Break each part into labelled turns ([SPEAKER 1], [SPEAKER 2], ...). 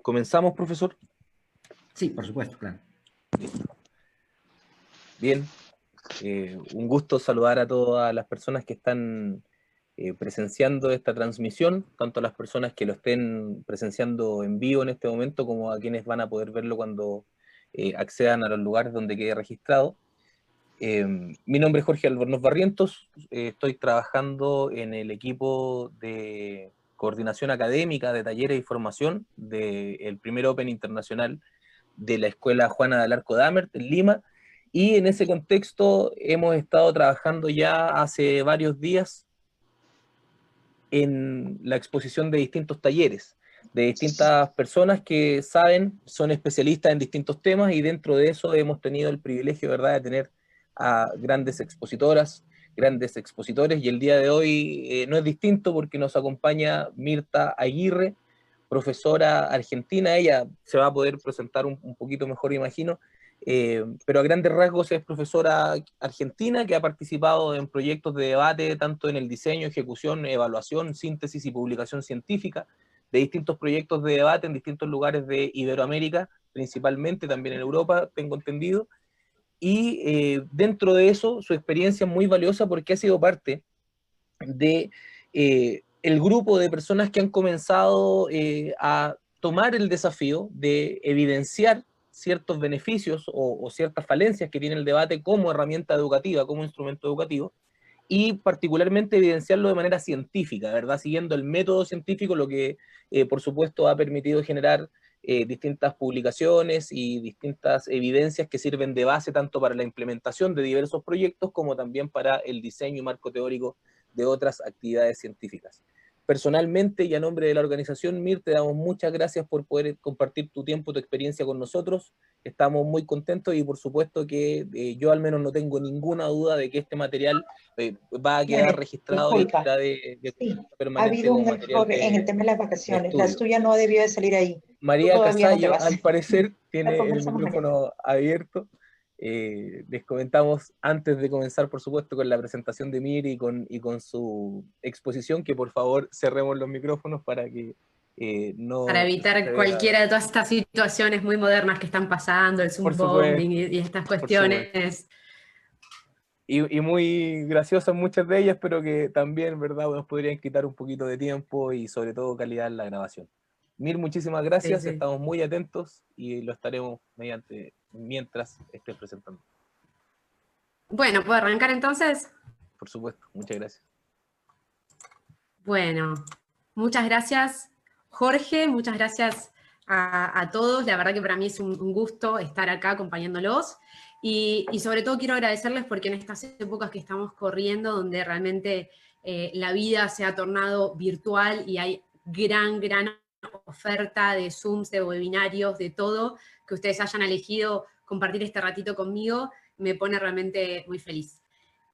[SPEAKER 1] ¿Comenzamos, profesor?
[SPEAKER 2] Sí, por supuesto, claro.
[SPEAKER 1] Bien, un gusto saludar a todas las personas que están presenciando esta transmisión, tanto a las personas que lo estén presenciando en vivo en este momento, como a quienes van a poder verlo cuando accedan a los lugares donde quede registrado. Mi nombre es Jorge Albornoz Barrientos, estoy trabajando en el equipo de coordinación académica de talleres y formación del primer Open Internacional de la Escuela Juana de Alarco Damert en Lima, y en ese contexto hemos estado trabajando ya hace varios días en la exposición de distintos talleres, de distintas personas que saben, son especialistas en distintos temas, y dentro de eso hemos tenido el privilegio, ¿verdad?, de tener a grandes expositoras, grandes expositores, y el día de hoy no es distinto porque nos acompaña Mirta Aguirre, profesora argentina. Ella se va a poder presentar un poquito mejor, imagino, pero a grandes rasgos es profesora argentina que ha participado en proyectos de debate, tanto en el diseño, ejecución, evaluación, síntesis y publicación científica, de distintos proyectos de debate en distintos lugares de Iberoamérica, principalmente, también en Europa, tengo entendido, y dentro de eso su experiencia es muy valiosa porque ha sido parte de el grupo de personas que han comenzado a tomar el desafío de evidenciar ciertos beneficios o ciertas falencias que tiene el debate como herramienta educativa, como instrumento educativo, y particularmente evidenciarlo de manera científica, ¿verdad? Siguiendo el método científico, lo que por supuesto ha permitido generar distintas publicaciones y distintas evidencias que sirven de base tanto para la implementación de diversos proyectos como también para el diseño y marco teórico de otras actividades científicas. Personalmente y a nombre de la organización MIR, te damos muchas gracias por poder compartir tu tiempo, tu experiencia con nosotros. Estamos muy contentos y por supuesto que yo al menos no tengo ninguna duda de que este material va a quedar
[SPEAKER 3] Mire,
[SPEAKER 1] registrado y
[SPEAKER 3] disculpa.
[SPEAKER 1] estará
[SPEAKER 3] Sí, ha
[SPEAKER 1] permanente
[SPEAKER 3] habido
[SPEAKER 1] como
[SPEAKER 3] un
[SPEAKER 1] material
[SPEAKER 3] error en el tema de las
[SPEAKER 1] de
[SPEAKER 3] vacaciones. La
[SPEAKER 1] estudio.
[SPEAKER 3] suya no debió de salir ahí. Tú
[SPEAKER 1] María
[SPEAKER 3] todavía no te
[SPEAKER 1] Casallo,
[SPEAKER 3] vas.
[SPEAKER 1] al parecer,
[SPEAKER 3] La
[SPEAKER 1] tiene el
[SPEAKER 3] conversamos mañana.
[SPEAKER 1] micrófono abierto. Les comentamos antes de comenzar, por supuesto, con la presentación de Mir y con su exposición, que por favor cerremos los micrófonos para que
[SPEAKER 4] Para
[SPEAKER 1] no se
[SPEAKER 4] evitar
[SPEAKER 1] vea.
[SPEAKER 4] cualquiera de todas estas situaciones muy modernas que están pasando, el
[SPEAKER 1] Por
[SPEAKER 4] Zoom
[SPEAKER 1] supuesto,
[SPEAKER 4] bombing y estas
[SPEAKER 1] por supuesto.
[SPEAKER 4] cuestiones.
[SPEAKER 1] Y muy graciosas muchas de ellas, pero que también, ¿verdad?, nos podrían quitar un poquito de tiempo y sobre todo calidad en la grabación. Mir, muchísimas
[SPEAKER 4] Sí,
[SPEAKER 1] gracias,
[SPEAKER 4] sí.
[SPEAKER 1] estamos muy atentos y lo estaremos mientras estés presentando.
[SPEAKER 4] Bueno, ¿puedo arrancar entonces?
[SPEAKER 1] Por supuesto, muchas gracias.
[SPEAKER 4] Bueno, muchas gracias, Jorge, muchas gracias a todos. La verdad que para mí es un gusto estar acá acompañándolos. Y sobre todo quiero agradecerles porque en estas épocas que estamos corriendo, donde realmente la vida se ha tornado virtual y hay gran oferta de Zooms, de webinarios, de todo, que ustedes hayan elegido compartir este ratito conmigo, me pone realmente muy feliz.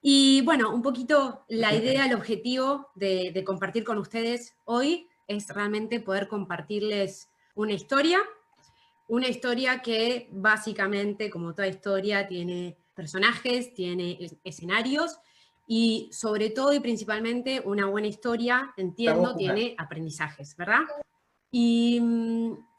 [SPEAKER 4] Y bueno, un poquito la idea, el objetivo de compartir con ustedes hoy es realmente poder compartirles una historia que básicamente, como toda historia, tiene personajes, tiene escenarios, y sobre todo y principalmente una buena historia, entiendo, tiene aprendizajes, ¿verdad? Y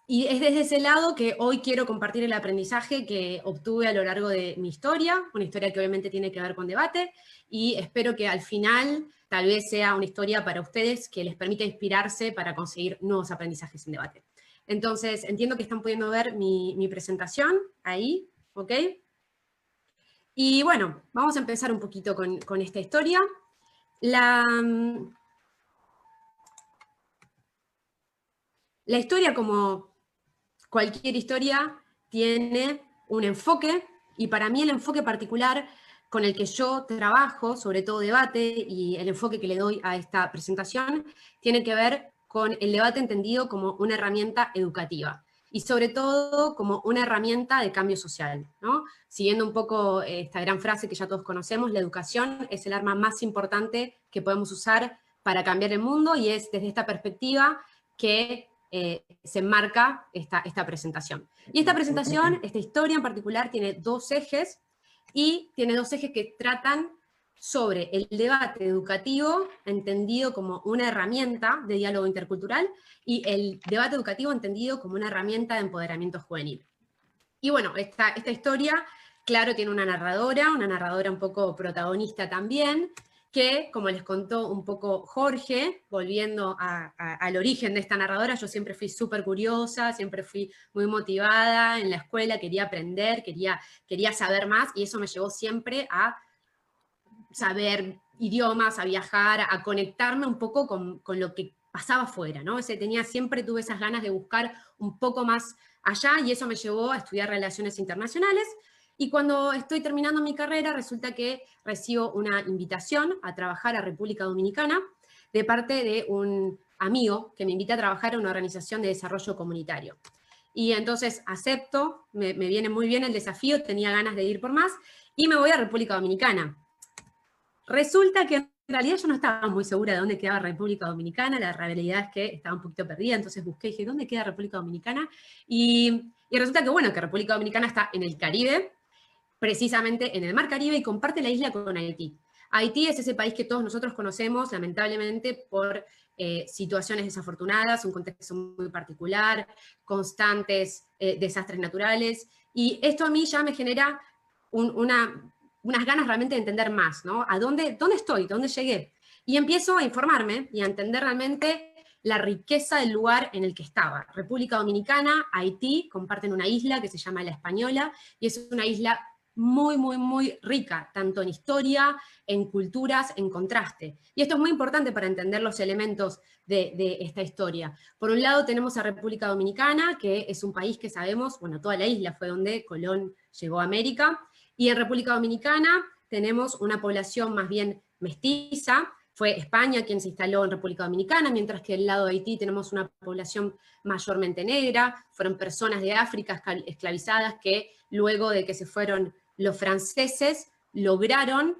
[SPEAKER 4] es desde ese lado que hoy quiero compartir el aprendizaje que obtuve a lo largo de mi historia, una historia que obviamente tiene que ver con debate, y espero que al final tal vez sea una historia para ustedes que les permita inspirarse para conseguir nuevos aprendizajes en debate. Entonces, entiendo que están pudiendo ver mi presentación ahí, ¿ok? Y bueno, vamos a empezar un poquito con esta historia. La historia, como cualquier historia, tiene un enfoque, y para mí el enfoque particular con el que yo trabajo, sobre todo debate, y el enfoque que le doy a esta presentación, tiene que ver con el debate entendido como una herramienta educativa, y sobre todo como una herramienta de cambio social, ¿no? Siguiendo un poco esta gran frase que ya todos conocemos, la educación es el arma más importante que podemos usar para cambiar el mundo, y es desde esta perspectiva que se enmarca esta presentación. Y esta presentación, esta historia en particular, tiene dos ejes, y tiene dos ejes que tratan sobre el debate educativo entendido como una herramienta de diálogo intercultural y el debate educativo entendido como una herramienta de empoderamiento juvenil. Y bueno, esta historia, claro, tiene una narradora un poco protagonista también, que, como les contó un poco Jorge, volviendo al origen de esta narradora, yo siempre fui súper curiosa, siempre fui muy motivada en la escuela, quería aprender, quería saber más, y eso me llevó siempre a saber idiomas, a viajar, a conectarme un poco con lo que pasaba afuera, ¿no? Siempre tuve esas ganas de buscar un poco más allá, y eso me llevó a estudiar Relaciones Internacionales, y cuando estoy terminando mi carrera, resulta que recibo una invitación a trabajar a República Dominicana de parte de un amigo que me invita a trabajar en una organización de desarrollo comunitario. Y entonces acepto, me viene muy bien el desafío, tenía ganas de ir por más, y me voy a República Dominicana. Resulta que en realidad yo no estaba muy segura de dónde quedaba República Dominicana, la realidad es que estaba un poquito perdida, entonces busqué y dije, ¿dónde queda República Dominicana? Y resulta que, bueno, que República Dominicana está en el Caribe, precisamente en el Mar Caribe, y comparte la isla con Haití. Haití es ese país que todos nosotros conocemos, lamentablemente, por situaciones desafortunadas, un contexto muy particular, constantes desastres naturales, y esto a mí ya me genera unas ganas realmente de entender más, ¿no? ¿Dónde estoy? ¿Dónde llegué? Y empiezo a informarme y a entender realmente la riqueza del lugar en el que estaba. República Dominicana, Haití, comparten una isla que se llama La Española, y es una isla muy, muy, muy rica, tanto en historia, en culturas, en contraste. Y esto es muy importante para entender los elementos de esta historia. Por un lado tenemos a República Dominicana, que es un país que sabemos, bueno, toda la isla fue donde Colón llegó a América, y en República Dominicana tenemos una población más bien mestiza. Fue España quien se instaló en República Dominicana, mientras que del lado de Haití tenemos una población mayormente negra, fueron personas de África esclavizadas que luego de que se fueron los franceses lograron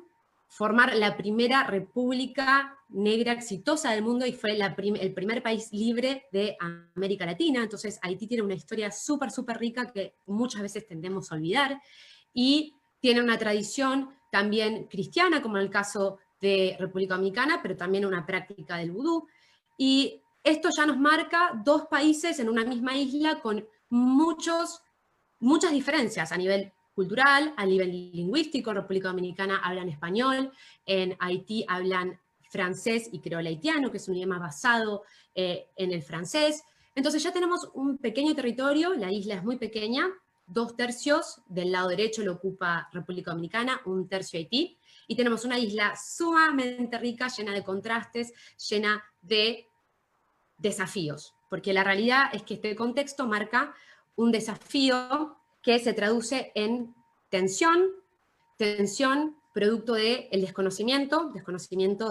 [SPEAKER 4] formar la primera república negra exitosa del mundo y fue el primer país libre de América Latina. Entonces Haití tiene una historia súper, súper rica que muchas veces tendemos a olvidar, y tiene una tradición también cristiana, como en el caso de República Dominicana, pero también una práctica del vudú. Y esto ya nos marca dos países en una misma isla con muchas diferencias a nivel cultural, a nivel lingüístico. En República Dominicana hablan español, en Haití hablan francés y creol haitiano, que es un idioma basado en el francés. Entonces ya tenemos un pequeño territorio, la isla es muy pequeña, 2/3 del lado derecho lo ocupa República Dominicana, 1/3 Haití, y tenemos una isla sumamente rica, llena de contrastes, llena de desafíos, porque la realidad es que este contexto marca un desafío que se traduce en tensión producto del desconocimiento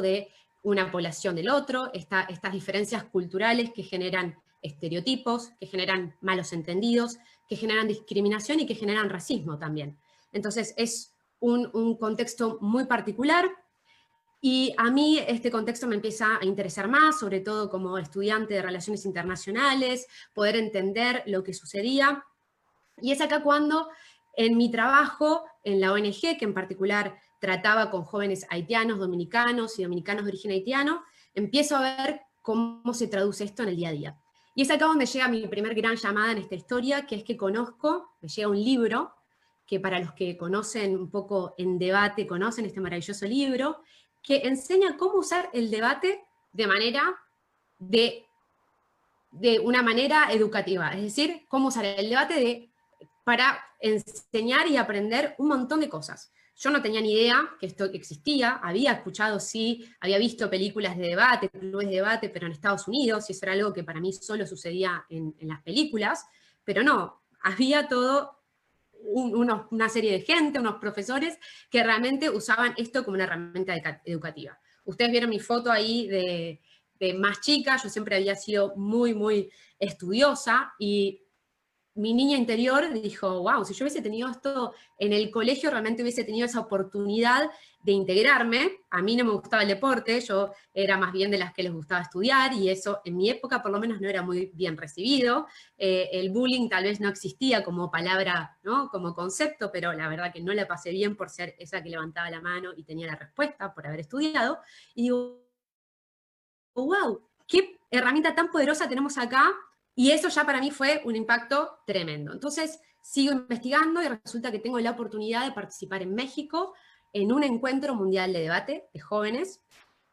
[SPEAKER 4] de una población del otro, estas diferencias culturales que generan estereotipos, que generan malos entendidos, que generan discriminación y que generan racismo también. Entonces es un contexto muy particular, y a mí este contexto me empieza a interesar más, sobre todo como estudiante de Relaciones Internacionales, poder entender lo que sucedía. Y es acá cuando en mi trabajo en la ONG, que en particular trataba con jóvenes haitianos, dominicanos y dominicanos de origen haitiano, empiezo a ver cómo se traduce esto en el día a día. Y es acá donde llega mi primer gran llamada en esta historia, que es que me llega un libro, que para los que conocen un poco en debate, conocen este maravilloso libro, que enseña cómo usar el debate de una manera educativa, es decir, cómo usar el debate para enseñar y aprender un montón de cosas. Yo no tenía ni idea que esto existía, había escuchado, sí, había visto películas de debate, clubes de debate, pero en Estados Unidos, y eso era algo que para mí solo sucedía en las películas, pero no, había todo una serie de gente, unos profesores, que realmente usaban esto como una herramienta educativa. Ustedes vieron mi foto ahí de más chica, yo siempre había sido muy, muy estudiosa, y mi niña interior dijo, wow, si yo hubiese tenido esto en el colegio, realmente hubiese tenido esa oportunidad de integrarme. A mí no me gustaba el deporte, yo era más bien de las que les gustaba estudiar, y eso en mi época por lo menos no era muy bien recibido. El bullying tal vez no existía como palabra, ¿no? Como concepto, pero la verdad que no la pasé bien por ser esa que levantaba la mano y tenía la respuesta, por haber estudiado. Y digo, wow, qué herramienta tan poderosa tenemos acá. Y eso ya para mí fue un impacto tremendo. Entonces sigo investigando y resulta que tengo la oportunidad de participar en México en un encuentro mundial de debate de jóvenes,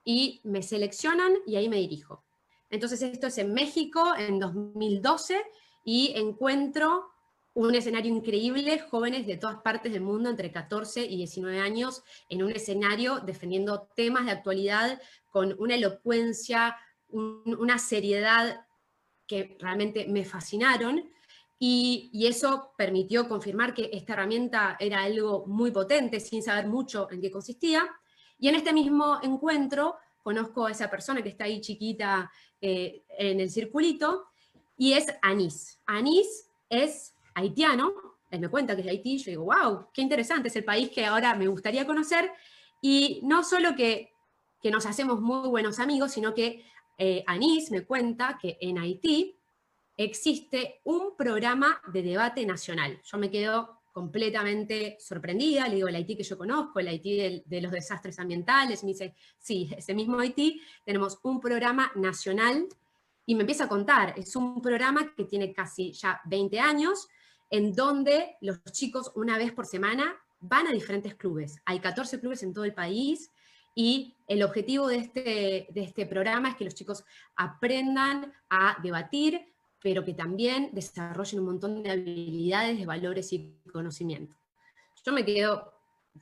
[SPEAKER 4] y me seleccionan y ahí me dirijo. Entonces esto es en México en 2012, y encuentro un escenario increíble, jóvenes de todas partes del mundo, entre 14 y 19 años, en un escenario defendiendo temas de actualidad con una elocuencia, una seriedad que realmente me fascinaron, y eso permitió confirmar que esta herramienta era algo muy potente, sin saber mucho en qué consistía. Y en este mismo encuentro conozco a esa persona que está ahí chiquita en el circulito, y es Anís. Anís es haitiano, él me cuenta que es de Haití, yo digo, wow, qué interesante, es el país que ahora me gustaría conocer, y no solo que nos hacemos muy buenos amigos, sino que Anís me cuenta que en Haití existe un programa de debate nacional. Yo me quedo completamente sorprendida, le digo, el Haití que yo conozco, el Haití de los desastres ambientales, y me dice, sí, ese mismo Haití, tenemos un programa nacional, y me empieza a contar, es un programa que tiene casi ya 20 años, en donde los chicos una vez por semana van a diferentes clubes. Hay 14 clubes en todo el país, y el objetivo de este programa es que los chicos aprendan a debatir, pero que también desarrollen un montón de habilidades, de valores y conocimiento. Yo me quedo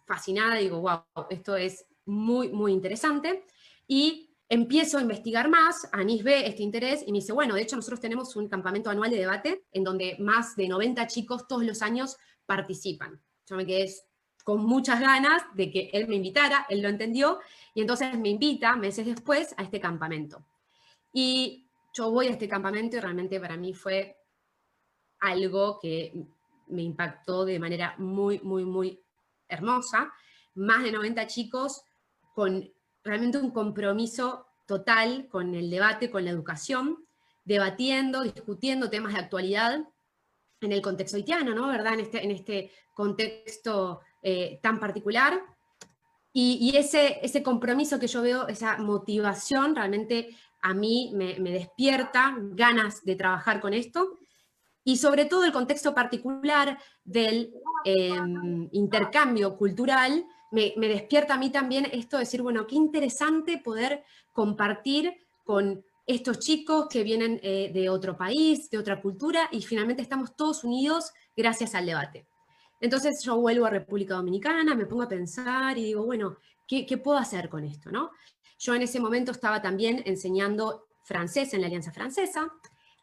[SPEAKER 4] fascinada, digo, wow, esto es muy, muy interesante, y empiezo a investigar más. Anís ve este interés y me dice, bueno, de hecho nosotros tenemos un campamento anual de debate en donde más de 90 chicos todos los años participan. Yo me quedé con muchas ganas de que él me invitara, él lo entendió, y entonces me invita meses después a este campamento. Y yo voy a este campamento y realmente para mí fue algo que me impactó de manera muy, muy, muy hermosa. Más de 90 chicos con realmente un compromiso total con el debate, con la educación, debatiendo, discutiendo temas de actualidad en el contexto haitiano, ¿no? ¿Verdad? En este contexto tan particular. Y ese compromiso que yo veo, esa motivación, realmente a mí me despierta ganas de trabajar con esto, y sobre todo el contexto particular del intercambio cultural, me despierta a mí también esto de decir, bueno, qué interesante poder compartir con estos chicos que vienen de otro país, de otra cultura, y finalmente estamos todos unidos gracias al debate. Entonces yo vuelvo a República Dominicana, me pongo a pensar y digo, bueno, ¿qué puedo hacer con esto, no? Yo en ese momento estaba también enseñando francés en la Alianza Francesa.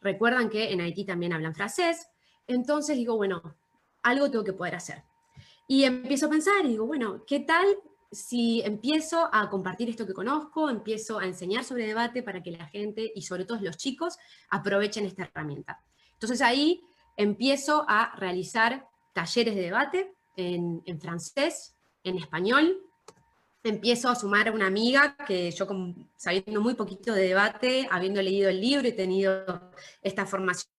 [SPEAKER 4] Recuerdan que en Haití también hablan francés. Entonces digo, bueno, algo tengo que poder hacer. Y empiezo a pensar y digo, bueno, ¿qué tal si empiezo a compartir esto que conozco, empiezo a enseñar sobre debate para que la gente, y sobre todo los chicos, aprovechen esta herramienta? Entonces ahí empiezo a realizar talleres de debate en francés, en español. Empiezo a sumar a una amiga que yo, sabiendo muy poquito de debate, habiendo leído el libro y tenido esta formación,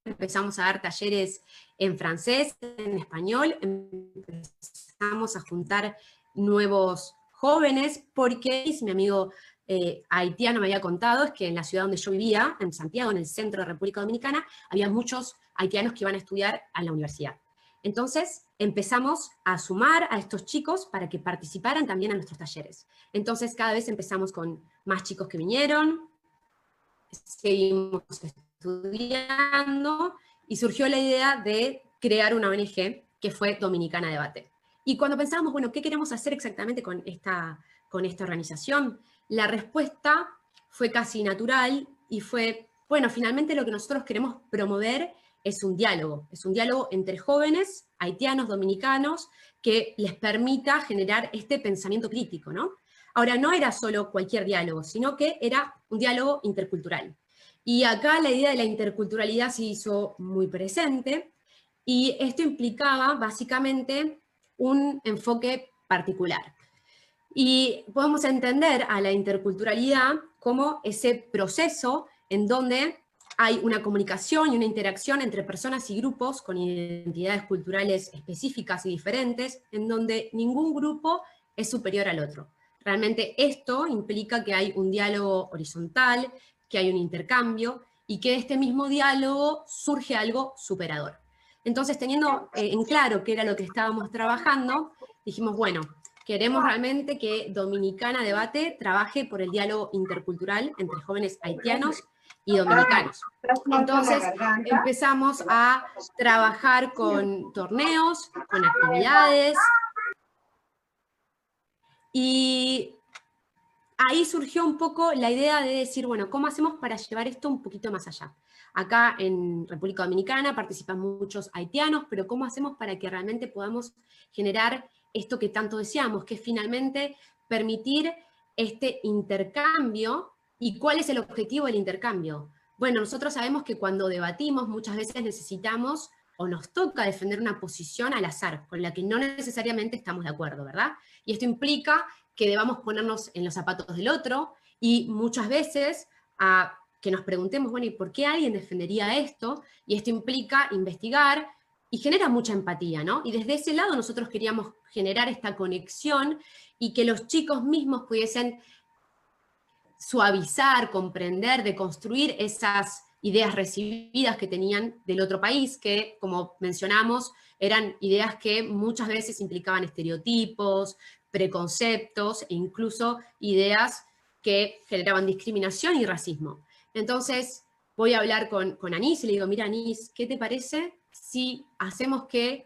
[SPEAKER 4] empezamos a dar talleres en francés, en español, empezamos a juntar nuevos jóvenes, porque mi amigo haitiano me había contado es que en la ciudad donde yo vivía, en Santiago, en el centro de República Dominicana, había muchos haitianos que iban a estudiar a la universidad. Entonces empezamos a sumar a estos chicos para que participaran también a nuestros talleres. Entonces cada vez empezamos con más chicos que vinieron, seguimos estudiando, y surgió la idea de crear una ONG que fue Dominicana Debate. Y cuando pensábamos, bueno, ¿qué queremos hacer exactamente con esta organización? La respuesta fue casi natural y fue, bueno, finalmente lo que nosotros queremos promover es un diálogo entre jóvenes haitianos, dominicanos, que les permita generar este pensamiento crítico, ¿no? Ahora, no era solo cualquier diálogo, sino que era un diálogo intercultural. Y acá la idea de la interculturalidad se hizo muy presente, y esto implicaba básicamente un enfoque particular. Y podemos entender a la interculturalidad como ese proceso en donde hay una comunicación y una interacción entre personas y grupos con identidades culturales específicas y diferentes, en donde ningún grupo es superior al otro. Realmente esto implica que hay un diálogo horizontal, que hay un intercambio, y que de este mismo diálogo surge algo superador. Entonces, teniendo en claro qué era lo que estábamos trabajando, dijimos, bueno, queremos realmente que Dominicana Debate trabaje por el diálogo intercultural entre jóvenes haitianos y dominicanos. Entonces empezamos a trabajar con torneos, con actividades, y ahí surgió un poco la idea de decir, bueno, ¿cómo hacemos para llevar esto un poquito más allá? Acá en República Dominicana participan muchos haitianos, pero ¿cómo hacemos para que realmente podamos generar esto que tanto deseamos, que es finalmente permitir este intercambio? ¿Y cuál es el objetivo del intercambio? Bueno, nosotros sabemos que cuando debatimos muchas veces necesitamos o nos toca defender una posición al azar, con la que no necesariamente estamos de acuerdo, ¿verdad? Y esto implica que debamos ponernos en los zapatos del otro, y muchas veces que nos preguntemos, bueno, ¿y por qué alguien defendería esto? Y esto implica investigar, y genera mucha empatía, ¿no? Y desde ese lado nosotros queríamos generar esta conexión, y que los chicos mismos pudiesen suavizar, comprender, deconstruir esas ideas recibidas que tenían del otro país, que, como mencionamos, eran ideas que muchas veces implicaban estereotipos, preconceptos e incluso ideas que generaban discriminación y racismo. Entonces, voy a hablar con Anís y le digo, mira, Anís, ¿qué te parece si hacemos que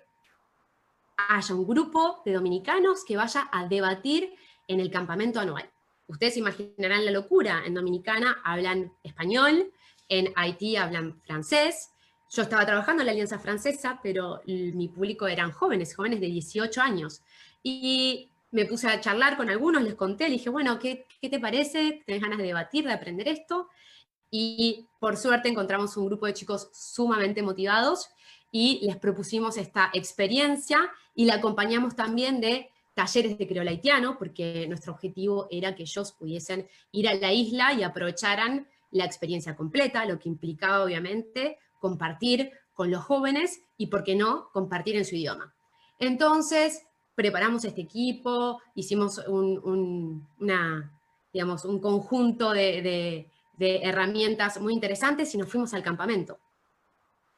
[SPEAKER 4] haya un grupo de dominicanos que vaya a debatir en el campamento anual? Ustedes imaginarán la locura, en Dominicana hablan español, en Haití hablan francés. Yo estaba trabajando en la Alianza Francesa, pero mi público eran jóvenes, jóvenes de 18 años. Y me puse a charlar con algunos, les conté, les dije, bueno, ¿qué te parece? ¿Tenés ganas de debatir, de aprender esto? Y por suerte encontramos un grupo de chicos sumamente motivados, y les propusimos esta experiencia, y la acompañamos también de talleres de creol haitiano, porque nuestro objetivo era que ellos pudiesen ir a la isla y aprovecharan la experiencia completa, lo que implicaba obviamente compartir con los jóvenes y, ¿por qué no?, compartir en su idioma. Entonces, preparamos este equipo, hicimos un conjunto de herramientas muy interesantes, y nos fuimos al campamento.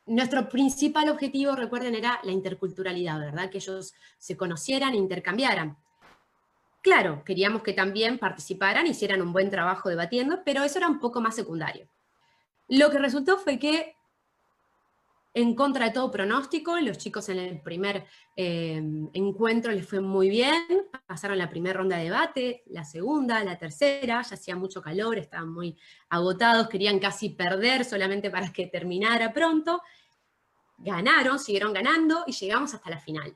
[SPEAKER 4] Nuestro principal objetivo, recuerden, era la interculturalidad, ¿verdad? Que ellos se conocieran e intercambiaran. Claro, queríamos que también participaran, hicieran un buen trabajo debatiendo, pero eso era un poco más secundario. Lo que resultó fue que, en contra de todo pronóstico, los chicos en el primer encuentro les fue muy bien, pasaron la primera ronda de debate, la segunda, la tercera, ya hacía mucho calor, estaban muy agotados, querían casi perder solamente para que terminara pronto. Ganaron, siguieron ganando, y llegamos hasta la final.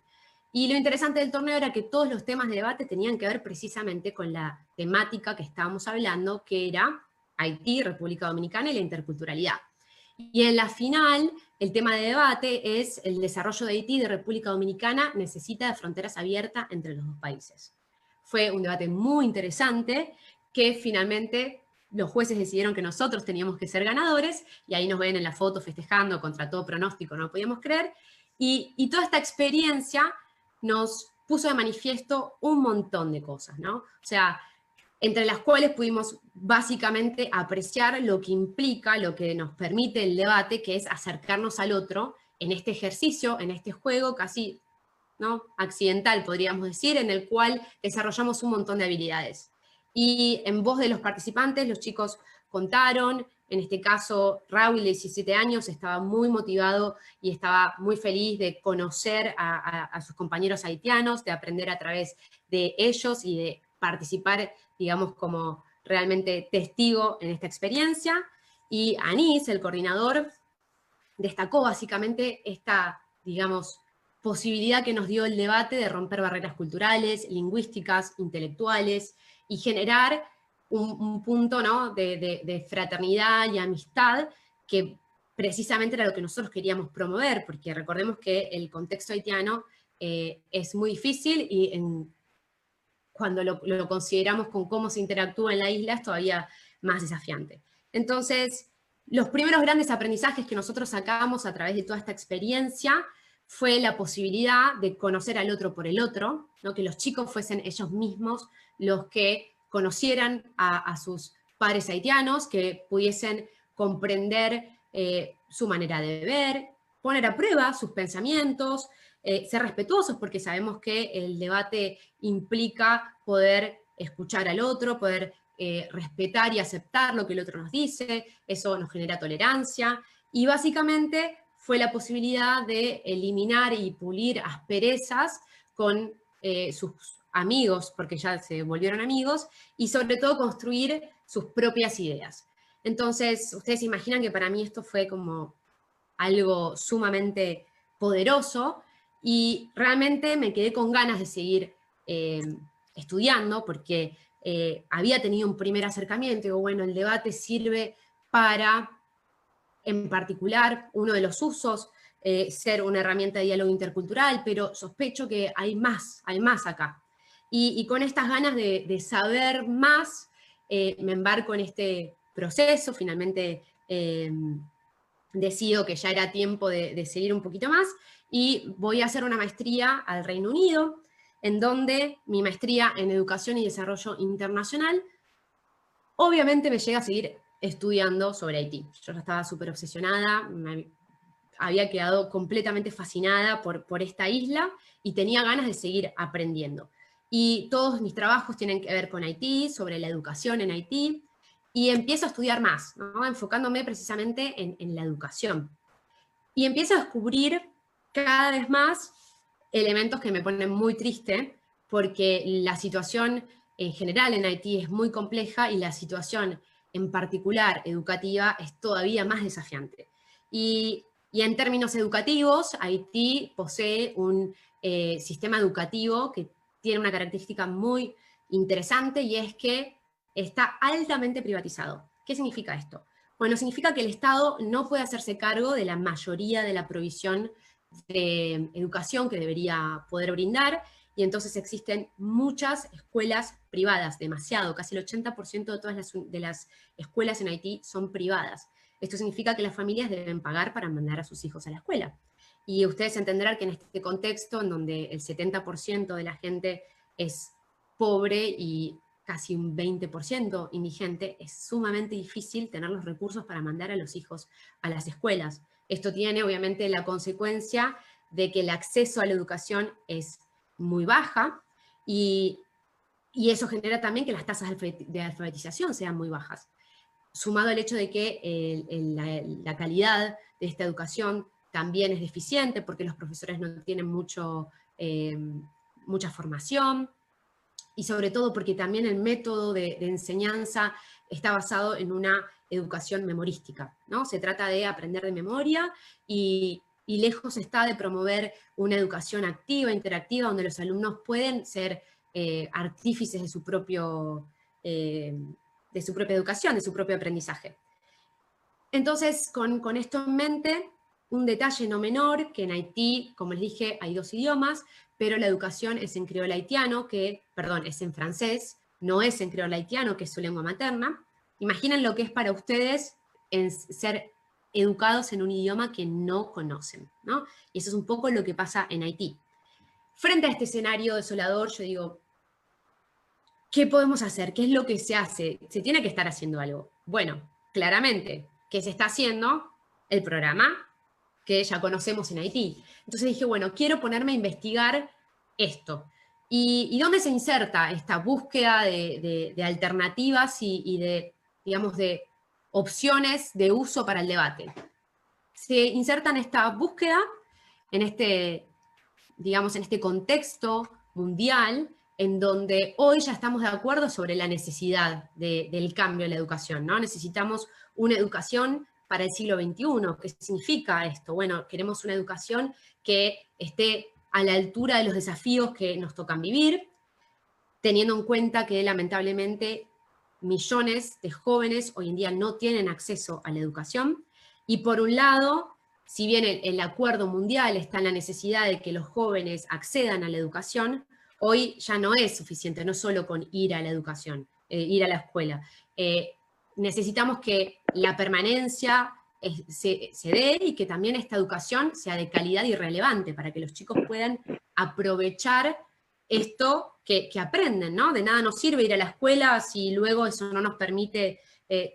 [SPEAKER 4] Y lo interesante del torneo era que todos los temas de debate tenían que ver precisamente con la temática que estábamos hablando, que era Haití, República Dominicana y la interculturalidad. Y en la final, el tema de debate es el desarrollo de Haití y de República Dominicana necesita de fronteras abiertas entre los dos países. Fue un debate muy interesante, que finalmente los jueces decidieron que nosotros teníamos que ser ganadores, y ahí nos ven en la foto festejando contra todo pronóstico, no lo podíamos creer, y toda esta experiencia nos puso de manifiesto un montón de cosas, ¿no? O sea, entre las cuales pudimos básicamente apreciar lo que implica, lo que nos permite el debate, que es acercarnos al otro en este ejercicio, en este juego casi, ¿no?, accidental, podríamos decir, en el cual desarrollamos un montón de habilidades. Y en voz de los participantes, los chicos contaron, en este caso Raúl, de 17 años, estaba muy motivado y estaba muy feliz de conocer a sus compañeros haitianos, de aprender a través de ellos y de participar, digamos, como realmente testigo en esta experiencia. Y Anís, el coordinador, destacó básicamente esta, digamos, posibilidad que nos dio el debate de romper barreras culturales, lingüísticas, intelectuales, y generar un punto, ¿no?, de fraternidad y amistad, que precisamente era lo que nosotros queríamos promover, porque recordemos que el contexto haitiano es muy difícil y cuando lo consideramos con cómo se interactúa en la isla es todavía más desafiante. Entonces, los primeros grandes aprendizajes que nosotros sacamos a través de toda esta experiencia fue la posibilidad de conocer al otro por el otro, ¿no?, que los chicos fuesen ellos mismos los que conocieran a sus padres haitianos, que pudiesen comprender su manera de ver, poner a prueba sus pensamientos, ser respetuosos, porque sabemos que el debate implica poder escuchar al otro, poder respetar y aceptar lo que el otro nos dice, eso nos genera tolerancia, y básicamente fue la posibilidad de eliminar y pulir asperezas con sus amigos, porque ya se volvieron amigos, y sobre todo construir sus propias ideas. Entonces, ustedes imaginan que para mí esto fue como algo sumamente poderoso, y realmente me quedé con ganas de seguir estudiando, porque había tenido un primer acercamiento, y digo, bueno, el debate sirve para, en particular, uno de los usos, ser una herramienta de diálogo intercultural, pero sospecho que hay más acá. Y con estas ganas de saber más, me embarco en este proceso, finalmente decido que ya era tiempo de seguir un poquito más, y voy a hacer una maestría al Reino Unido, en donde mi maestría en Educación y Desarrollo Internacional, obviamente me llega a seguir estudiando sobre Haití. Yo ya estaba súper obsesionada, me había quedado completamente fascinada por esta isla, y tenía ganas de seguir aprendiendo. Y todos mis trabajos tienen que ver con Haití, sobre la educación en Haití, y empiezo a estudiar más, ¿no?, enfocándome precisamente en la educación. Y empiezo a descubrir cada vez más elementos que me ponen muy triste, porque la situación en general en Haití es muy compleja, y la situación en particular educativa es todavía más desafiante. Y en términos educativos, Haití posee un sistema educativo que tiene una característica muy interesante, y es que está altamente privatizado. ¿Qué significa esto? Bueno, significa que el Estado no puede hacerse cargo de la mayoría de la provisión de educación que debería poder brindar, y entonces existen muchas escuelas privadas, demasiado, casi el 80% de todas las escuelas en Haití son privadas. Esto significa que las familias deben pagar para mandar a sus hijos a la escuela. Y ustedes entenderán que en este contexto, en donde el 70% de la gente es pobre y casi un 20% indigente, es sumamente difícil tener los recursos para mandar a los hijos a las escuelas. Esto tiene obviamente la consecuencia de que el acceso a la educación es muy baja, y eso genera también que las tasas de alfabetización sean muy bajas. Sumado al hecho de que la calidad de esta educación también es deficiente, porque los profesores no tienen mucha formación, y sobre todo porque también el método de enseñanza está basado en una educación memorística, ¿no? Se trata de aprender de memoria, y lejos está de promover una educación activa, interactiva, donde los alumnos pueden ser artífices de su propia educación, de su propio aprendizaje. Entonces, con esto en mente, un detalle no menor, que en Haití, como les dije, hay 2 idiomas, pero la educación es en criol haitiano, es en francés, no es en criol haitiano, que es su lengua materna. Imaginen lo que es para ustedes ser educados en un idioma que no conocen, ¿no? Y eso es un poco lo que pasa en Haití. Frente a este escenario desolador, yo digo, ¿qué podemos hacer? ¿Qué es lo que se hace? Se tiene que estar haciendo algo. Bueno, claramente, ¿qué se está haciendo? El programa que ya conocemos en Haití. Entonces dije, bueno, quiero ponerme a investigar esto. ¿Y dónde se inserta esta búsqueda de alternativas y de, digamos, de opciones de uso para el debate? Se inserta en esta búsqueda, en este contexto mundial, en donde hoy ya estamos de acuerdo sobre la necesidad del cambio en la educación, ¿no? Necesitamos una educación para el siglo XXI. ¿Qué significa esto? Bueno, queremos una educación que esté a la altura de los desafíos que nos tocan vivir, teniendo en cuenta que lamentablemente millones de jóvenes hoy en día no tienen acceso a la educación, y por un lado, si bien el acuerdo mundial está en la necesidad de que los jóvenes accedan a la educación, hoy ya no es suficiente, no solo con ir a la educación, ir a la escuela. Necesitamos que la permanencia se dé y que también esta educación sea de calidad y relevante para que los chicos puedan aprovechar esto que aprenden, ¿no? De nada nos sirve ir a la escuela si luego eso no nos permite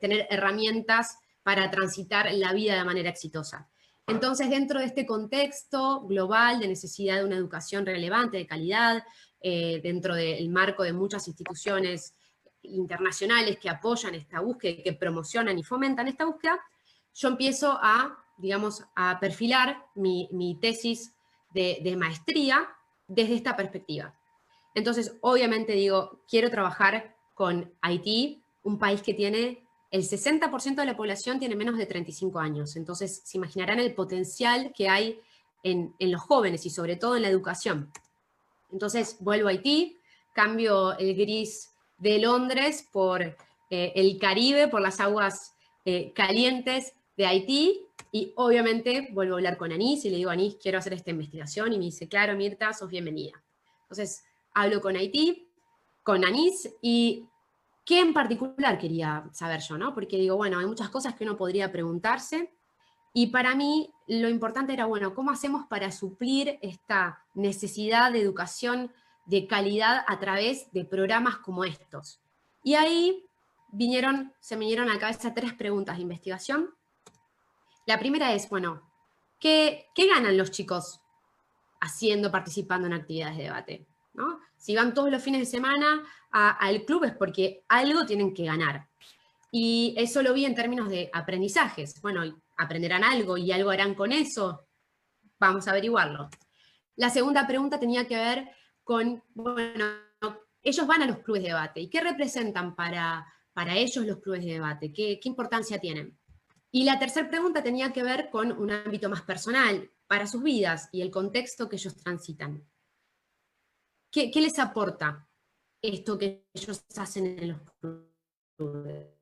[SPEAKER 4] tener herramientas para transitar la vida de manera exitosa. Entonces, dentro de este contexto global de necesidad de una educación relevante, de calidad, dentro del marco de muchas instituciones internacionales que apoyan esta búsqueda, que promocionan y fomentan esta búsqueda, yo empiezo a, digamos, a perfilar mi tesis de maestría desde esta perspectiva. Entonces, obviamente digo, quiero trabajar con Haití, un país que tiene, el 60% de la población tiene menos de 35 años. Entonces, se imaginarán el potencial que hay en los jóvenes y sobre todo en la educación. Entonces, vuelvo a Haití, cambio el gris de Londres por el Caribe, por las aguas calientes de Haití, y obviamente vuelvo a hablar con Anís y le digo, Anís, quiero hacer esta investigación, y me dice, claro, Mirta, sos bienvenida. Entonces, hablo con Haití, con Anís, y ¿qué en particular quería saber yo, no? Porque digo, bueno, hay muchas cosas que uno podría preguntarse, y para mí lo importante era, bueno, ¿cómo hacemos para suplir esta necesidad de educación de calidad a través de programas como estos? Y ahí se me vinieron a la cabeza 3 preguntas de investigación. La primera es, bueno, ¿qué ganan los chicos participando en actividades de debate? ¿No? Si van todos los fines de semana al club es porque algo tienen que ganar. Y eso lo vi en términos de aprendizajes. Bueno, aprenderán algo y algo harán con eso. Vamos a averiguarlo. La segunda pregunta tenía que ver con, bueno, ellos van a los clubes de debate. ¿Y qué representan para ellos los clubes de debate? ¿Qué importancia tienen? Y la tercera pregunta tenía que ver con un ámbito más personal, para sus vidas y el contexto que ellos transitan. ¿Qué les aporta esto que ellos hacen en los clubes?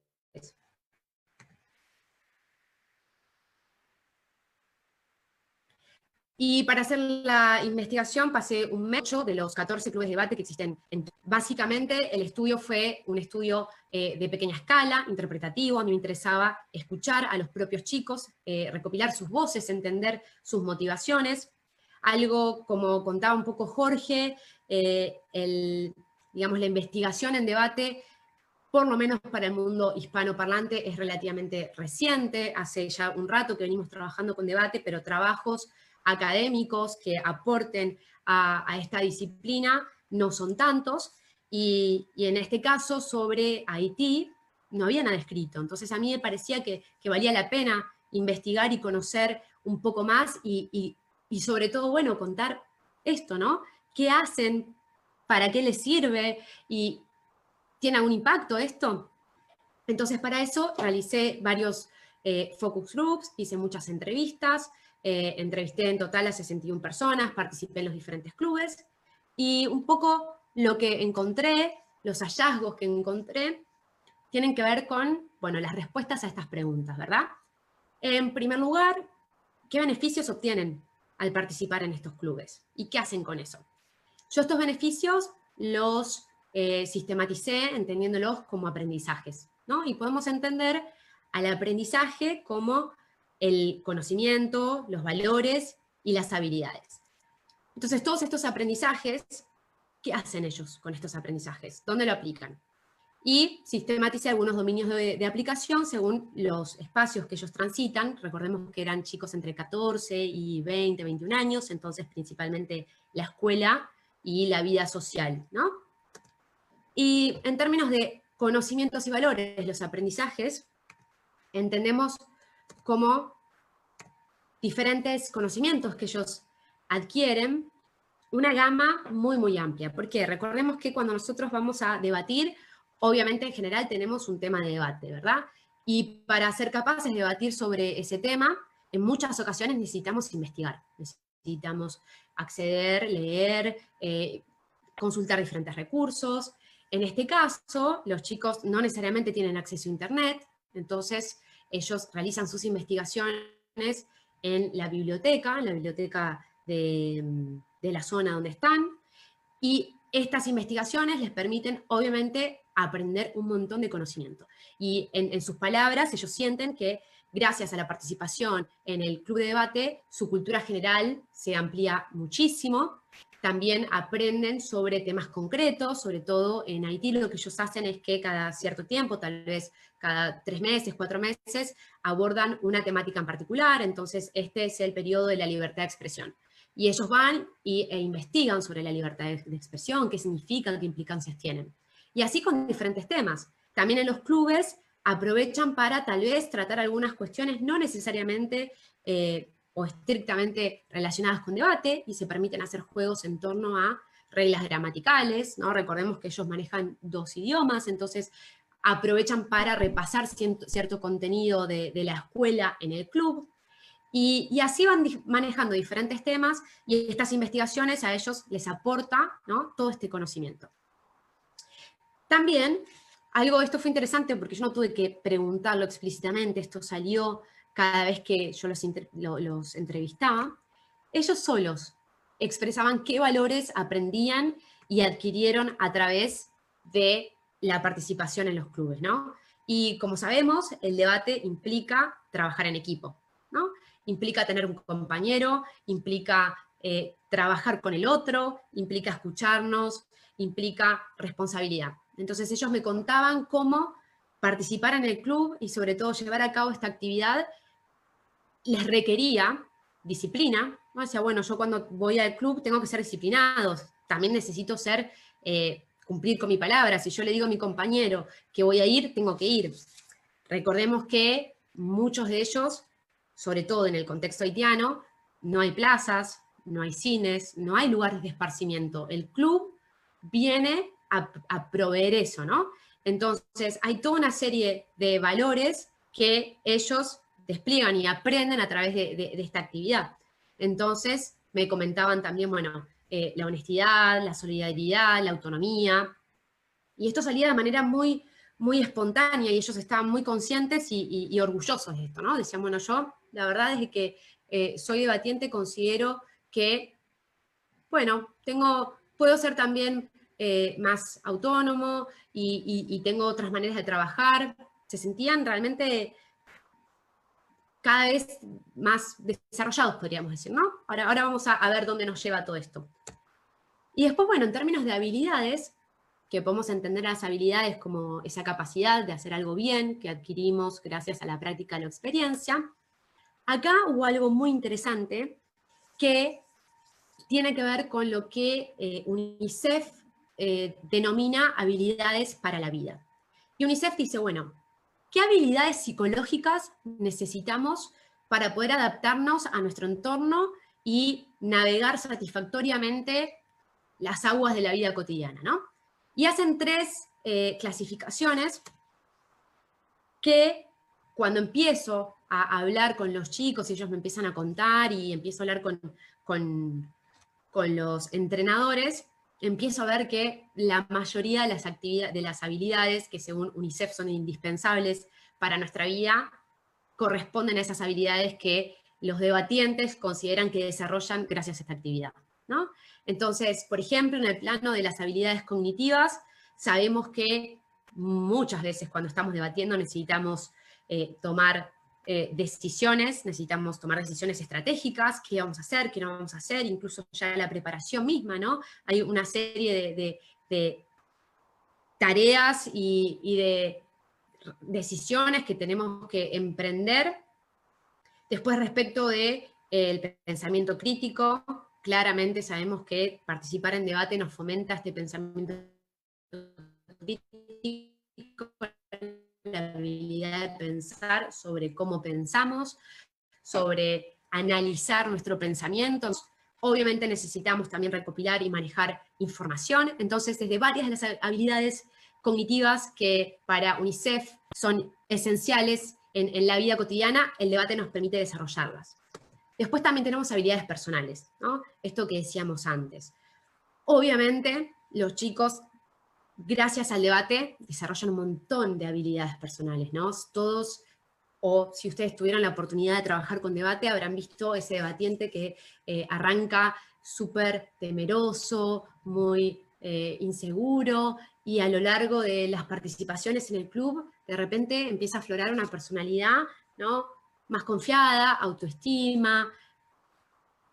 [SPEAKER 4] Y para hacer la investigación pasé un mes de los 14 clubes de debate que existen. Básicamente el estudio fue un estudio de pequeña escala, interpretativo. A mí me interesaba escuchar a los propios chicos, recopilar sus voces, entender sus motivaciones. Algo como contaba un poco Jorge, digamos, la investigación en debate, por lo menos para el mundo hispanoparlante, es relativamente reciente. Hace ya un rato que venimos trabajando con debate, pero trabajos académicos que aporten a esta disciplina no son tantos, y en este caso sobre Haití no había nada escrito. Entonces a mí me parecía que valía la pena investigar y conocer un poco más y sobre todo, bueno, contar esto, ¿no? ¿Qué hacen? ¿Para qué les sirve? ¿Y tiene algún impacto esto? Entonces para eso realicé varios focus groups, hice muchas entrevistas, entrevisté en total a 61 personas, participé en los diferentes clubes, y un poco lo que encontré, los hallazgos que encontré, tienen que ver con, bueno, las respuestas a estas preguntas, ¿verdad? En primer lugar, ¿qué beneficios obtienen al participar en estos clubes? ¿Y qué hacen con eso? Yo estos beneficios los sistematicé entendiéndolos como aprendizajes, ¿no? Y podemos entender al aprendizaje como el conocimiento, los valores y las habilidades. Entonces, todos estos aprendizajes, ¿qué hacen ellos con estos aprendizajes? ¿Dónde lo aplican? Y sistematicé algunos dominios de aplicación según los espacios que ellos transitan. Recordemos que eran chicos entre 14 y 20, 21 años, entonces principalmente la escuela y la vida social, ¿no? Y en términos de conocimientos y valores, los aprendizajes, entendemos como diferentes conocimientos que ellos adquieren, una gama muy, muy amplia. ¿Por qué? Recordemos que cuando nosotros vamos a debatir, obviamente en general tenemos un tema de debate, ¿verdad? Y para ser capaces de debatir sobre ese tema, en muchas ocasiones necesitamos investigar, necesitamos acceder, leer, consultar diferentes recursos. En este caso, los chicos no necesariamente tienen acceso a Internet, entonces ellos realizan sus investigaciones en la biblioteca de la zona donde están, y estas investigaciones les permiten, obviamente, aprender un montón de conocimiento. Y en sus palabras, ellos sienten que gracias a la participación en el club de debate, su cultura general se amplía muchísimo. También aprenden sobre temas concretos, sobre todo en Haití lo que ellos hacen es que cada cierto tiempo, tal vez cada 3 meses, 4 meses, abordan una temática en particular, entonces este es el periodo de la libertad de expresión. Y ellos van e investigan sobre la libertad de expresión, qué significan, qué implicancias tienen. Y así con diferentes temas. También en los clubes aprovechan para tal vez tratar algunas cuestiones no necesariamente o estrictamente relacionadas con debate, y se permiten hacer juegos en torno a reglas gramaticales, ¿no? Recordemos que ellos manejan 2 idiomas, entonces aprovechan para repasar cierto contenido de la escuela en el club, y así van manejando diferentes temas, y estas investigaciones a ellos les aporta, ¿no?, todo este conocimiento. También, esto fue interesante porque yo no tuve que preguntarlo explícitamente, esto salió cada vez que yo los entrevistaba. Ellos solos expresaban qué valores aprendían y adquirieron a través de la participación en los clubes, ¿no? Y como sabemos, el debate implica trabajar en equipo, ¿no? Implica tener un compañero, implica trabajar con el otro, implica escucharnos, implica responsabilidad. Entonces ellos me contaban cómo participar en el club y sobre todo llevar a cabo esta actividad les requería disciplina, ¿no? Decía, bueno, yo cuando voy al club tengo que ser disciplinado, también necesito cumplir con mi palabra, si yo le digo a mi compañero que voy a ir, tengo que ir. Recordemos que muchos de ellos, sobre todo en el contexto haitiano, no hay plazas, no hay cines, no hay lugares de esparcimiento. El club viene a proveer eso, ¿no? Entonces, hay toda una serie de valores que ellos despliegan y aprenden a través de esta actividad. Entonces, me comentaban también, bueno, la honestidad, la solidaridad, la autonomía, y esto salía de manera muy, muy espontánea, y ellos estaban muy conscientes y orgullosos de esto, ¿no? Decían, bueno, yo, la verdad es que soy debatiente, considero que, bueno, puedo ser también más autónomo y tengo otras maneras de trabajar. Se sentían realmente cada vez más desarrollados, podríamos decir, ¿no? Ahora vamos a ver dónde nos lleva todo esto. Y después, bueno, en términos de habilidades, que podemos entender las habilidades como esa capacidad de hacer algo bien, que adquirimos gracias a la práctica y la experiencia, acá hubo algo muy interesante que tiene que ver con lo que UNICEF denomina habilidades para la vida. Y UNICEF dice, bueno, ¿qué habilidades psicológicas necesitamos para poder adaptarnos a nuestro entorno y navegar satisfactoriamente las aguas de la vida cotidiana, ¿no? Y hacen 3 clasificaciones que cuando empiezo a hablar con los chicos, ellos me empiezan a contar y empiezo a hablar con los entrenadores, empiezo a ver que la mayoría de las habilidades que según UNICEF son indispensables para nuestra vida, corresponden a esas habilidades que los debatientes consideran que desarrollan gracias a esta actividad, ¿no? Entonces, por ejemplo, en el plano de las habilidades cognitivas, sabemos que muchas veces cuando estamos debatiendo necesitamos tomar decisiones, necesitamos tomar decisiones estratégicas, qué vamos a hacer, qué no vamos a hacer, incluso ya la preparación misma, ¿no? Hay una serie de tareas y de decisiones que tenemos que emprender. Después, respecto del pensamiento crítico, claramente sabemos que participar en debate nos fomenta este pensamiento crítico, la habilidad de pensar sobre cómo pensamos, sobre analizar nuestro pensamiento. Obviamente necesitamos también recopilar y manejar información, entonces desde varias de las habilidades cognitivas que para UNICEF son esenciales en la vida cotidiana, el debate nos permite desarrollarlas. Después también tenemos habilidades personales, ¿no? Esto que decíamos antes. Obviamente los chicos gracias al debate, desarrollan un montón de habilidades personales, ¿no? Todos, o si ustedes tuvieron la oportunidad de trabajar con debate, habrán visto ese debatiente que arranca súper temeroso, muy inseguro, y a lo largo de las participaciones en el club, de repente empieza a aflorar una personalidad, ¿no?, más confiada, autoestima.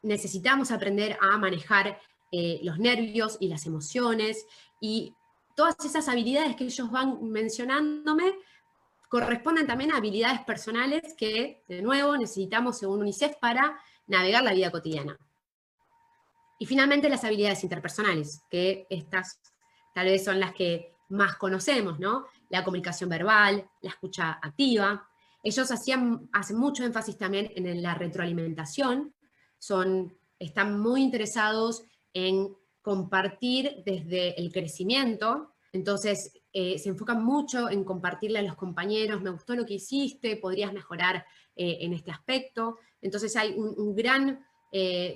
[SPEAKER 4] Necesitamos aprender a manejar los nervios y las emociones, y todas esas habilidades que ellos van mencionándome corresponden también a habilidades personales que, de nuevo, necesitamos según UNICEF para navegar la vida cotidiana. Y finalmente las habilidades interpersonales, que estas tal vez son las que más conocemos, ¿no? La comunicación verbal, la escucha activa. Ellos hacen mucho énfasis también en la retroalimentación, están muy interesados en compartir desde el crecimiento, entonces se enfocan mucho en compartirle a los compañeros, me gustó lo que hiciste, podrías mejorar en este aspecto. Entonces hay un gran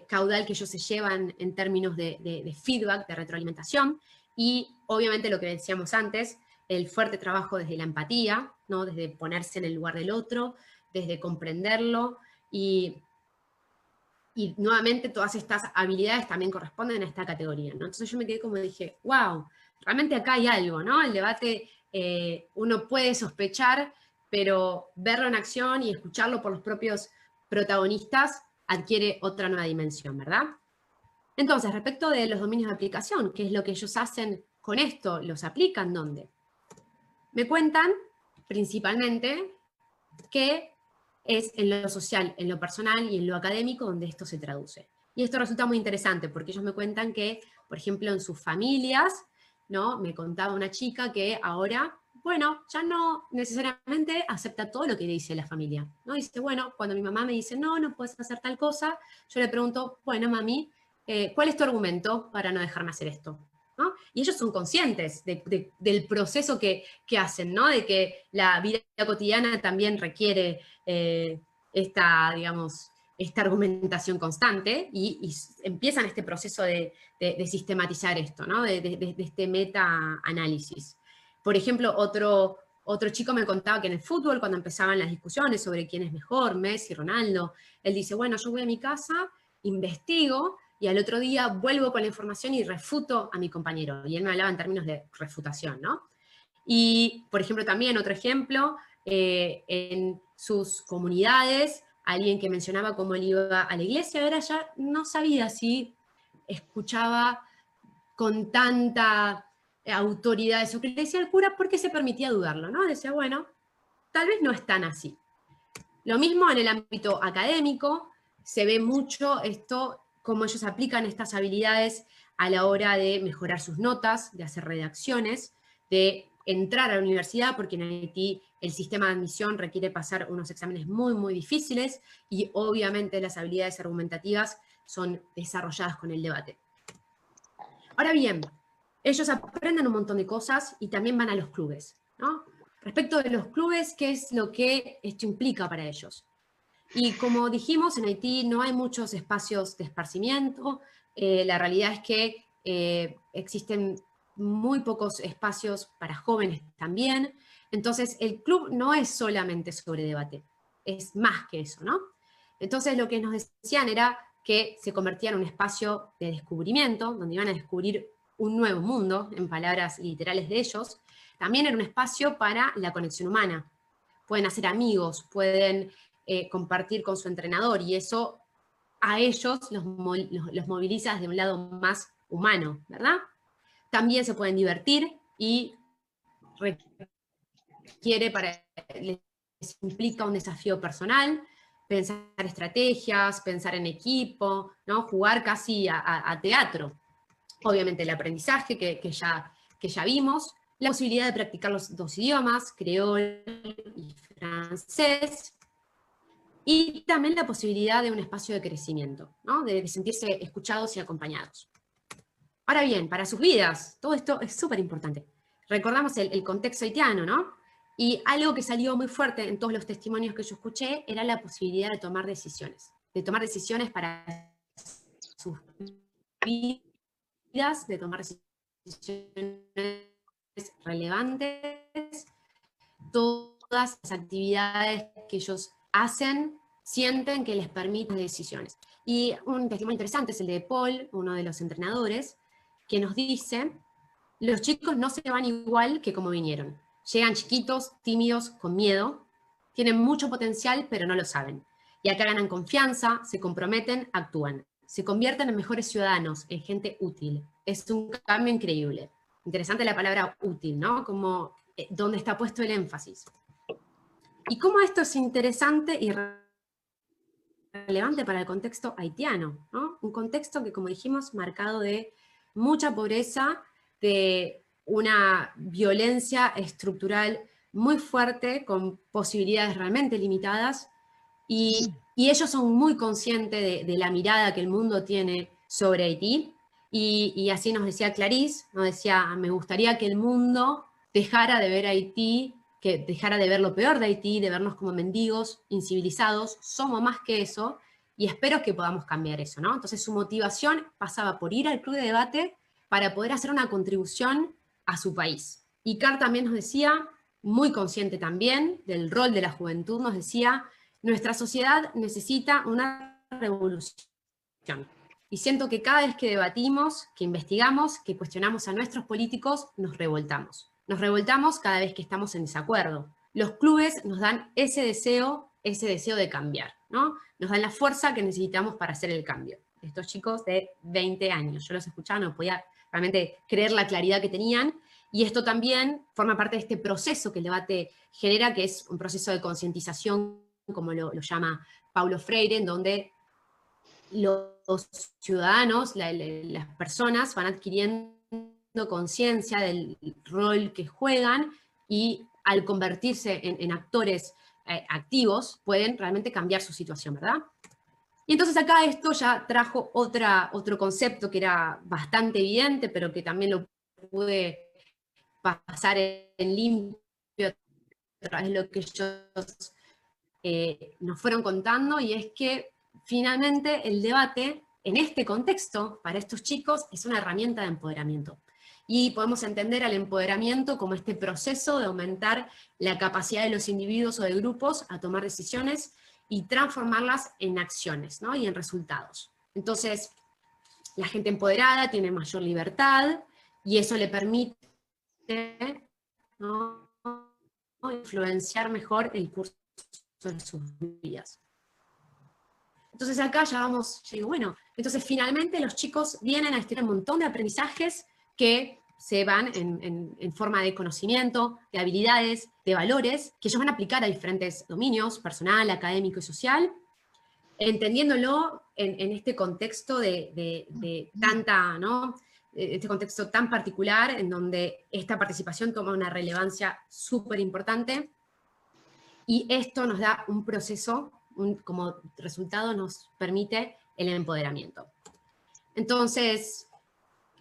[SPEAKER 4] caudal que ellos se llevan en términos de feedback, de retroalimentación, y obviamente lo que decíamos antes, el fuerte trabajo desde la empatía, ¿no?, desde ponerse en el lugar del otro, desde comprenderlo, y nuevamente todas estas habilidades también corresponden a esta categoría, ¿no? Entonces yo me quedé como dije, wow, realmente acá hay algo, ¿no? El debate uno puede sospechar, pero verlo en acción y escucharlo por los propios protagonistas adquiere otra nueva dimensión, ¿verdad? Entonces, respecto de los dominios de aplicación, ¿qué es lo que ellos hacen con esto? ¿Los aplican dónde? Me cuentan, principalmente, que es en lo social, en lo personal y en lo académico donde esto se traduce. Y esto resulta muy interesante porque ellos me cuentan que, por ejemplo, en sus familias, ¿no?, me contaba una chica que ahora, bueno, ya no necesariamente acepta todo lo que dice la familia, ¿no? Dice, bueno, cuando mi mamá me dice, no, no puedes hacer tal cosa, yo le pregunto, bueno, mami, ¿cuál es tu argumento para no dejarme hacer esto? ¿No? Y ellos son conscientes del proceso que hacen, ¿no?, de que la vida cotidiana también requiere digamos, esta argumentación constante, y empiezan este proceso de sistematizar esto, ¿no?, de este meta-análisis. Por ejemplo, otro chico me contaba que en el fútbol, cuando empezaban las discusiones sobre quién es mejor, Messi, Ronaldo, él dice, bueno, yo voy a mi casa, investigo, y al otro día vuelvo con la información y refuto a mi compañero. Y él me hablaba en términos de refutación, ¿no? Y, por ejemplo, también otro ejemplo, en sus comunidades, alguien que mencionaba cómo él iba a la iglesia, ahora ya no sabía si escuchaba con tanta autoridad eso que le decía el cura, porque se permitía dudarlo, ¿no? Decía, bueno, tal vez no es tan así. Lo mismo en el ámbito académico, se ve mucho esto, cómo ellos aplican estas habilidades a la hora de mejorar sus notas, de hacer redacciones, de entrar a la universidad, porque en Haití el sistema de admisión requiere pasar unos exámenes muy, muy difíciles, y obviamente las habilidades argumentativas son desarrolladas con el debate. Ahora bien, ellos aprenden un montón de cosas y también van a los clubes, ¿no? Respecto de los clubes, ¿qué es lo que esto implica para ellos? Y como dijimos, en Haití no hay muchos espacios de esparcimiento, la realidad es que existen muy pocos espacios para jóvenes también, entonces el club no es solamente sobre debate, es más que eso, ¿no? Entonces lo que nos decían era que se convertía en un espacio de descubrimiento, donde iban a descubrir un nuevo mundo, en palabras literales de ellos. También era un espacio para la conexión humana. Pueden hacer amigos, pueden compartir con su entrenador, y eso a ellos los moviliza desde un lado más humano, ¿verdad? También se pueden divertir y les implica un desafío personal, pensar estrategias, pensar en equipo, ¿no? Jugar casi a teatro. Obviamente el aprendizaje que ya vimos, la posibilidad de practicar los dos idiomas, creol y francés, y también la posibilidad de un espacio de crecimiento, ¿no?, de sentirse escuchados y acompañados. Ahora bien, para sus vidas, todo esto es súper importante. Recordamos el contexto haitiano, ¿no? Y algo que salió muy fuerte en todos los testimonios que yo escuché era la posibilidad de tomar decisiones para sus vidas, de tomar decisiones relevantes, todas las actividades que ellos hacen, sienten que les permiten decisiones. Y un testimonio interesante es el de Paul, uno de los entrenadores, que nos dice: los chicos no se van igual que como vinieron. Llegan chiquitos, tímidos, con miedo, tienen mucho potencial, pero no lo saben. Y acá ganan confianza, se comprometen, actúan. Se convierten en mejores ciudadanos, en gente útil. Es un cambio increíble. Interesante la palabra útil, ¿no? Como dónde está puesto el énfasis. Y cómo esto es interesante y relevante para el contexto haitiano, ¿no? Un contexto que, como dijimos, marcado de mucha pobreza, de una violencia estructural muy fuerte, con posibilidades realmente limitadas, y ellos son muy conscientes de la mirada que el mundo tiene sobre Haití, y así nos decía Clarice, nos decía: me gustaría que el mundo dejara de ver a Haití, que dejara de ver lo peor de Haití, de vernos como mendigos, incivilizados, somos más que eso, y espero que podamos cambiar eso, ¿no? Entonces su motivación pasaba por ir al club de debate para poder hacer una contribución a su país. Y Carr también nos decía, muy consciente también del rol de la juventud, nos decía: nuestra sociedad necesita una revolución. Y siento que cada vez que debatimos, que investigamos, que cuestionamos a nuestros políticos, nos revoltamos. Nos revoltamos cada vez que estamos en desacuerdo. Los clubes nos dan ese deseo de cambiar, ¿no? Nos dan la fuerza que necesitamos para hacer el cambio. Estos chicos de 20 años, yo los escuchaba, no podía realmente creer la claridad que tenían, y esto también forma parte de este proceso que el debate genera, que es un proceso de concientización, como lo llama Paulo Freire, en donde los ciudadanos, las personas van adquiriendo conciencia del rol que juegan, y al convertirse en actores activos, pueden realmente cambiar su situación, ¿verdad? Y entonces acá esto ya trajo otro concepto que era bastante evidente, pero que también lo pude pasar en limpio a través de lo que ellos nos fueron contando, y es que finalmente el debate en este contexto, para estos chicos, es una herramienta de empoderamiento. Y podemos entender al empoderamiento como este proceso de aumentar la capacidad de los individuos o de grupos a tomar decisiones y transformarlas en acciones, ¿no? Y en resultados. Entonces, la gente empoderada tiene mayor libertad, y eso le permite, ¿no?, influenciar mejor el curso de sus vidas. Entonces acá ya vamos, yo digo, bueno, entonces finalmente los chicos vienen a estudiar un montón de aprendizajes que se van en forma de conocimiento, de habilidades, de valores, que ellos van a aplicar a diferentes dominios, personal, académico y social, entendiéndolo en este contexto de tanta, ¿no?, este contexto tan particular, en donde esta participación toma una relevancia súper importante, y esto nos da un proceso, como resultado nos permite el empoderamiento. Entonces,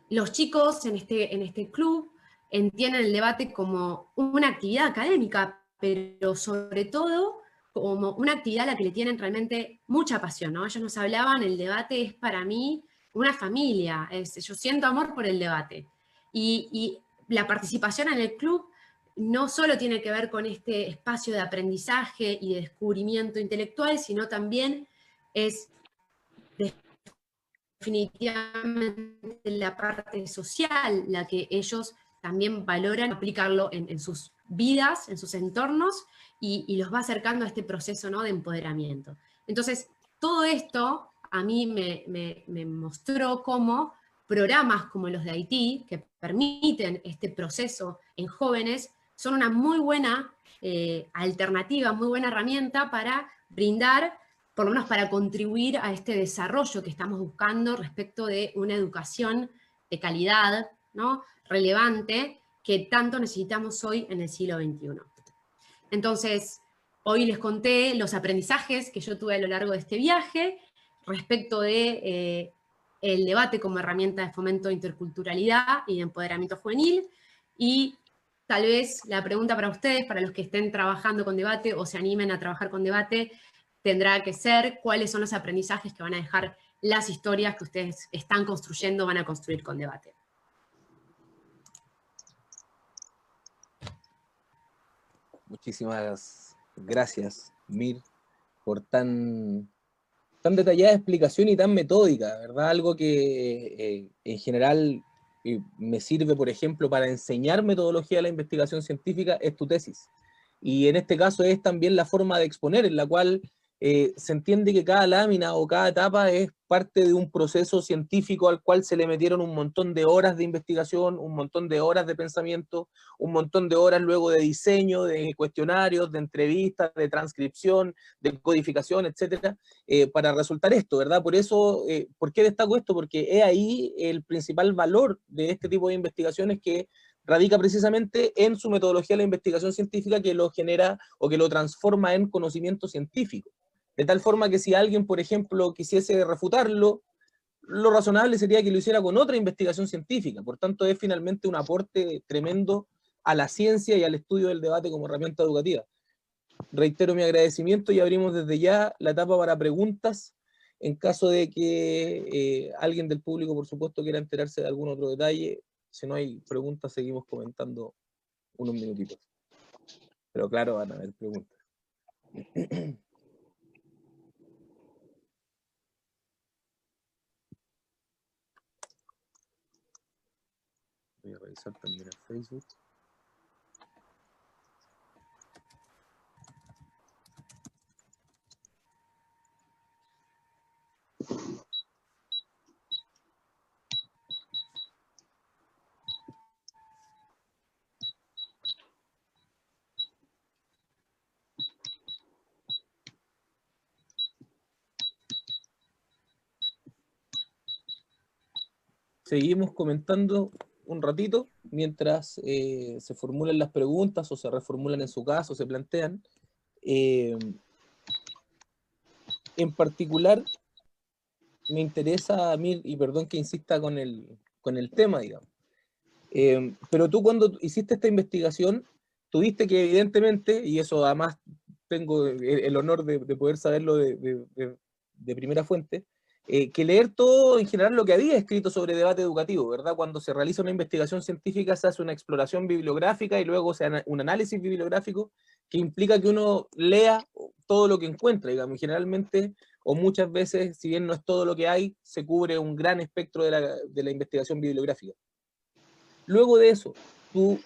[SPEAKER 4] los chicos en este club entienden el debate como una actividad académica, pero sobre todo como una actividad a la que le tienen realmente mucha pasión, ¿no? Ellos nos hablaban: el debate es para mí una familia, yo siento amor por el debate. Y la participación en el club no solo tiene que ver con este espacio de aprendizaje y de descubrimiento intelectual, sino también es definitivamente la parte social, la que ellos también valoran aplicarlo en sus vidas, en sus entornos, y los va acercando a este proceso, ¿no?, de empoderamiento. Entonces, todo esto a mí me mostró cómo programas como los de Haití, que permiten este proceso en jóvenes, son una muy buena alternativa, muy buena herramienta para brindar, por lo menos para contribuir a este desarrollo que estamos buscando respecto de una educación de calidad, ¿no?, relevante, que tanto necesitamos hoy en el siglo XXI. Entonces, hoy les conté los aprendizajes que yo tuve a lo largo de este viaje respecto de el debate como herramienta de fomento de interculturalidad y de empoderamiento juvenil, y tal vez la pregunta para ustedes, para los que estén trabajando con debate o se animen a trabajar con debate, tendrá que ser: ¿cuáles son los aprendizajes que van a dejar las historias que ustedes están construyendo, van a construir con debate?
[SPEAKER 1] Muchísimas gracias, Mir, por tan detallada explicación y tan metódica, ¿verdad? Algo que en general me sirve, por ejemplo, para enseñar metodología de la investigación científica, es tu tesis. Y en este caso es también la forma de exponer, en la cual se entiende que cada lámina o cada etapa es parte de un proceso científico al cual se le metieron un montón de horas de investigación, un montón de horas de pensamiento, un montón de horas luego de diseño, de cuestionarios, de entrevistas, de transcripción, de codificación, etcétera, para resultar esto, ¿verdad? Por eso, ¿por qué destaco esto? Porque es ahí el principal valor de este tipo de investigaciones, que radica precisamente en su metodología de la investigación científica, que lo genera o que lo transforma en conocimiento científico. De tal forma que si alguien, por ejemplo, quisiese refutarlo, lo razonable sería que lo hiciera con otra investigación científica. Por tanto, es finalmente un aporte tremendo a la ciencia y al estudio del debate como herramienta educativa. Reitero mi agradecimiento y abrimos desde ya la etapa para preguntas, en caso de que alguien del público, por supuesto, quiera enterarse de algún otro detalle. Si no hay preguntas, seguimos comentando unos minutitos. Pero claro, van a haber preguntas. Voy a revisar también en Facebook. Seguimos comentando un ratito mientras se formulan las preguntas o se reformulan en su caso, se plantean. En particular, me interesa a mí, y perdón que insista con el tema, digamos, pero tú cuando hiciste esta investigación, tuviste que evidentemente, y eso además tengo el honor de poder saberlo de primera fuente, que leer todo en general lo que había escrito sobre debate educativo, ¿verdad? Cuando se realiza una investigación científica se hace una exploración bibliográfica y luego se hace un análisis bibliográfico que implica que uno lea todo lo que encuentra, digamos, y generalmente, o muchas veces, si bien no es todo lo que hay, se cubre un gran espectro de la investigación bibliográfica. Luego de eso, ¿tú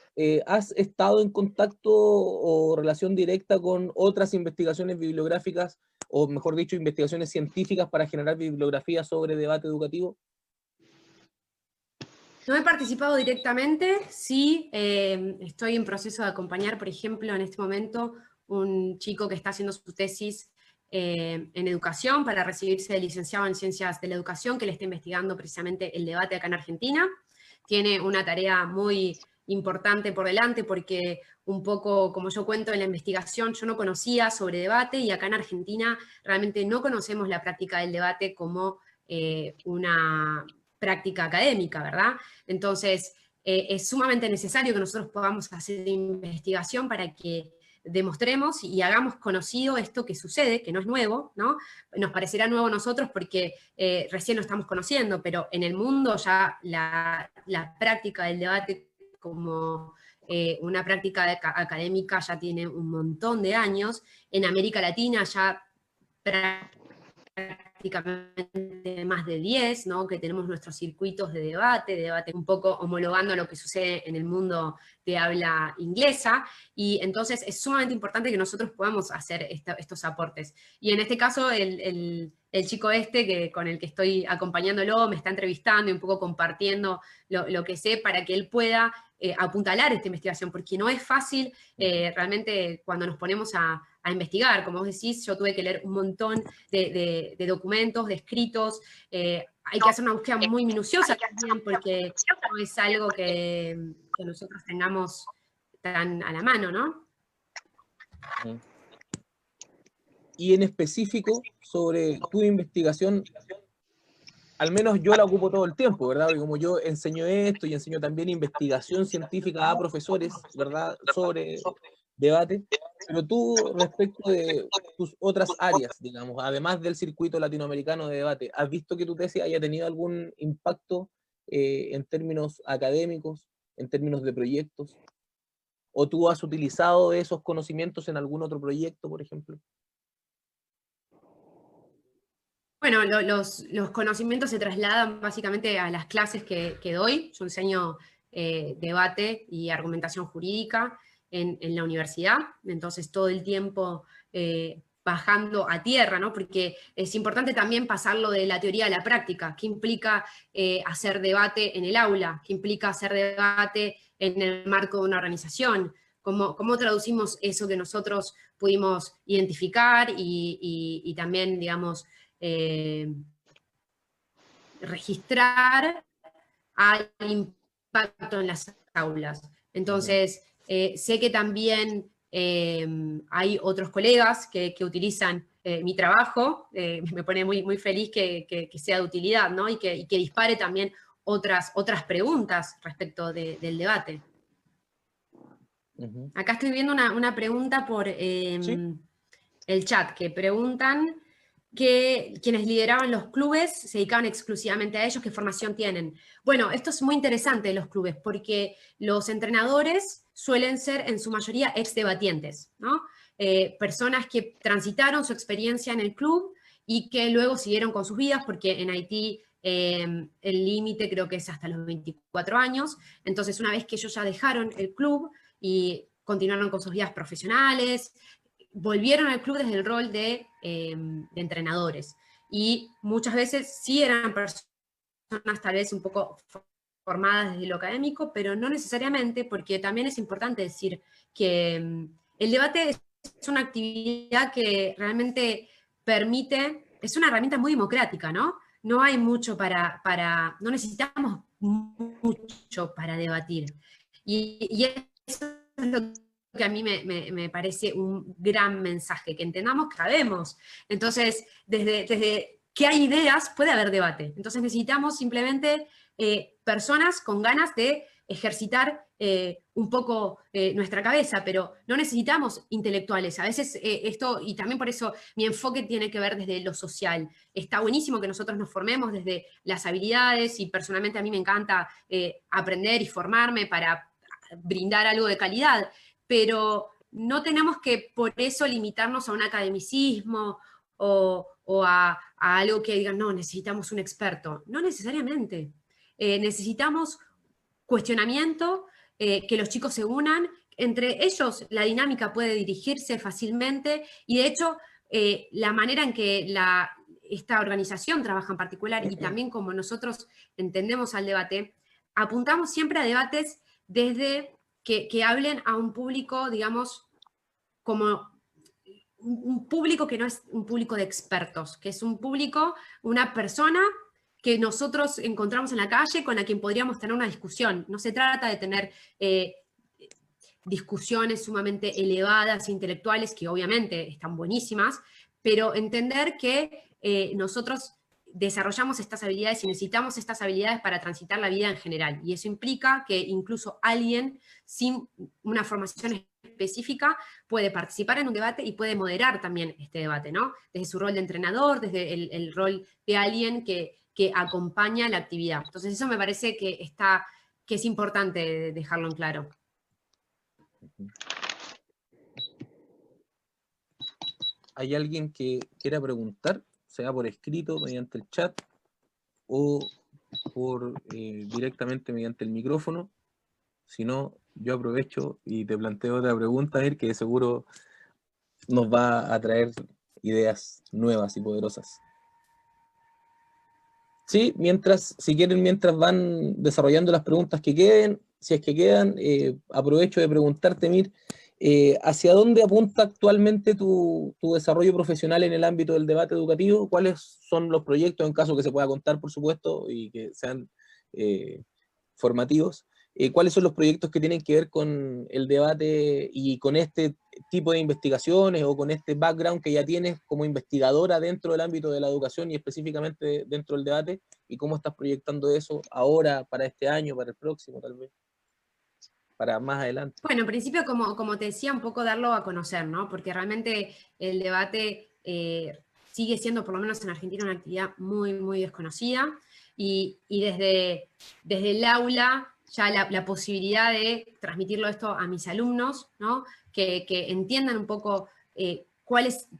[SPEAKER 1] has estado en contacto o relación directa con otras investigaciones bibliográficas, o mejor dicho, investigaciones científicas para generar bibliografía sobre debate educativo?
[SPEAKER 4] No he participado directamente, sí estoy en proceso de acompañar, por ejemplo, en este momento, un chico que está haciendo su tesis en educación para recibirse de licenciado en Ciencias de la Educación, que le está investigando precisamente el debate acá en Argentina. Tiene una tarea muy importante por delante porque un poco, como yo cuento en la investigación, yo no conocía sobre debate y acá en Argentina realmente no conocemos la práctica del debate como una práctica académica, ¿verdad? Entonces, es sumamente necesario que nosotros podamos hacer investigación para que demostremos y hagamos conocido esto que sucede, que no es nuevo, ¿no? Nos parecerá nuevo a nosotros porque recién lo estamos conociendo, pero en el mundo ya la práctica del debate como una práctica académica ya tiene un montón de años. En América Latina ya prácticamente más de 10, ¿no? Que tenemos nuestros circuitos de debate un poco homologando a lo que sucede en el mundo de habla inglesa, y entonces es sumamente importante que nosotros podamos hacer estos aportes. Y en este caso, el chico con el que estoy acompañándolo me está entrevistando y un poco compartiendo lo que sé para que él pueda apuntalar esta investigación, porque no es fácil realmente cuando nos ponemos a investigar. Como vos decís, yo tuve que leer un montón de documentos, de escritos, hay que hacer una búsqueda muy minuciosa también, porque no es algo que nosotros tengamos tan a la mano, ¿no?
[SPEAKER 1] Y en específico, sobre tu investigación, al menos yo la ocupo todo el tiempo, ¿verdad? Porque como yo enseño esto y enseño también investigación científica a profesores, ¿verdad? Sobre debate, pero tú, respecto de tus otras áreas, digamos, además del circuito latinoamericano de debate, ¿has visto que tu tesis haya tenido algún impacto en términos académicos, en términos de proyectos? ¿O tú has utilizado esos conocimientos en algún otro proyecto, por ejemplo?
[SPEAKER 4] Bueno, los conocimientos se trasladan básicamente a las clases que doy. Yo enseño debate y argumentación jurídica en la universidad, entonces todo el tiempo bajando a tierra, ¿no? Porque es importante también pasarlo de la teoría a la práctica. ¿Qué implica hacer debate en el aula? ¿Qué implica hacer debate en el marco de una organización? ¿Cómo traducimos eso que nosotros pudimos identificar y también, digamos, registrar al impacto en las aulas? Entonces, sé que también hay otros colegas que utilizan mi trabajo, me pone muy feliz que sea de utilidad, ¿no? Y que dispare también otras preguntas respecto del debate. Acá estoy viendo una pregunta por
[SPEAKER 1] ¿Sí?
[SPEAKER 4] el chat, que preguntan que quienes lideraban los clubes se dedicaban exclusivamente a ellos, ¿qué formación tienen? Bueno, esto es muy interesante de los clubes, porque los entrenadores suelen ser en su mayoría exdebatientes, ¿no? Personas que transitaron su experiencia en el club y que luego siguieron con sus vidas, porque en Haití el límite creo que es hasta los 24 años, entonces una vez que ellos ya dejaron el club y continuaron con sus vidas profesionales, volvieron al club desde el rol de entrenadores. Y muchas veces sí eran personas tal vez un poco formadas desde lo académico, pero no necesariamente, porque también es importante decir que el debate es una actividad que realmente permite, es una herramienta muy democrática, ¿no? No hay mucho no necesitamos mucho para debatir. Y eso es lo que a mí me parece un gran mensaje, que entendamos que sabemos. Entonces, desde que hay ideas, puede haber debate. Entonces necesitamos simplemente personas con ganas de ejercitar un poco nuestra cabeza, pero no necesitamos intelectuales. A veces esto, y también por eso mi enfoque tiene que ver desde lo social. Está buenísimo que nosotros nos formemos desde las habilidades, y personalmente a mí me encanta aprender y formarme para brindar algo de calidad, pero no tenemos que por eso limitarnos a un academicismo o a algo que digan, no, necesitamos un experto. No necesariamente. Necesitamos cuestionamiento, que los chicos se unan. Entre ellos la dinámica puede dirigirse fácilmente y de hecho la manera en que esta organización trabaja en particular y también como nosotros entendemos al debate, apuntamos siempre a debates desde que hablen a un público, digamos, como un público que no es un público de expertos, que es un público, una persona que nosotros encontramos en la calle con la quien podríamos tener una discusión. No se trata de tener discusiones sumamente elevadas, intelectuales, que obviamente están buenísimas, pero entender que nosotros desarrollamos estas habilidades y necesitamos estas habilidades para transitar la vida en general. Y eso implica que incluso alguien sin una formación específica puede participar en un debate y puede moderar también este debate, ¿no? Desde su rol de entrenador, desde el rol de alguien que acompaña la actividad. Entonces eso me parece que es importante dejarlo en claro.
[SPEAKER 1] ¿Hay alguien que quiera preguntar, sea por escrito, mediante el chat, o directamente mediante el micrófono? Si no, yo aprovecho y te planteo otra pregunta, que seguro nos va a traer ideas nuevas y poderosas. Sí, si quieren, mientras van desarrollando las preguntas que queden, si es que quedan, aprovecho de preguntarte, Mir, ¿hacia dónde apunta actualmente tu desarrollo profesional en el ámbito del debate educativo? ¿Cuáles son los proyectos, en caso que se pueda contar, por supuesto, y que sean formativos? ¿Cuáles son los proyectos que tienen que ver con el debate y con este tipo de investigaciones o con este background que ya tienes como investigadora dentro del ámbito de la educación y específicamente dentro del debate? ¿Y cómo estás proyectando eso ahora, para este año, para el próximo, tal vez, para más adelante?
[SPEAKER 4] Bueno, en principio, como te decía, un poco darlo a conocer, ¿no? Porque realmente el debate sigue siendo, por lo menos en Argentina, una actividad muy desconocida, y desde el aula ya la posibilidad de transmitirlo esto a mis alumnos, ¿no? Que entiendan un poco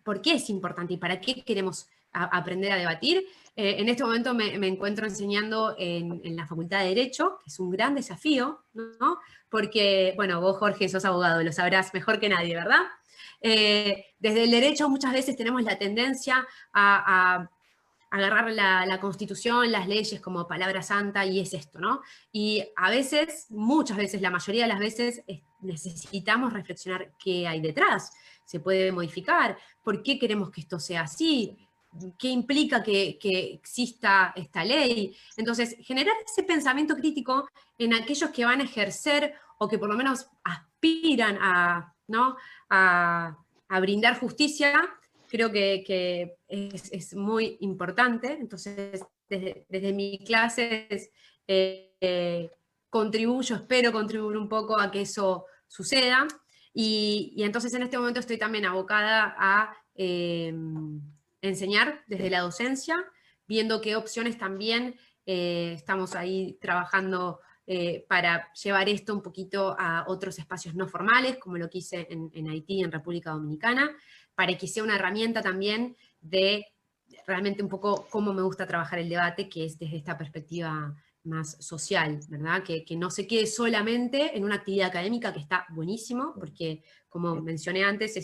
[SPEAKER 4] por qué es importante y para qué queremos aprender a debatir. En este momento me encuentro enseñando en la Facultad de Derecho, que es un gran desafío, ¿no? Porque, bueno, vos, Jorge, sos abogado, lo sabrás mejor que nadie, ¿verdad? Desde el derecho muchas veces tenemos la tendencia a agarrar la Constitución, las leyes como palabra santa, y es esto, ¿no? Y a veces, muchas veces, la mayoría de las veces, necesitamos reflexionar qué hay detrás. ¿Se puede modificar? ¿Por qué queremos que esto sea así? ¿Qué implica que exista esta ley? Entonces, generar ese pensamiento crítico en aquellos que van a ejercer o que por lo menos aspiran a, ¿no? a brindar justicia, creo que es muy importante. Entonces, desde mis clases espero contribuir un poco a que eso suceda. Y entonces en este momento estoy también abocada a enseñar desde la docencia, viendo qué opciones también estamos ahí trabajando para llevar esto un poquito a otros espacios no formales, como lo que hice en Haití, en República Dominicana, para que sea una herramienta también de realmente un poco cómo me gusta trabajar el debate, que es desde esta perspectiva más social, ¿verdad? Que no se quede solamente en una actividad académica, que está buenísimo, porque como mencioné antes,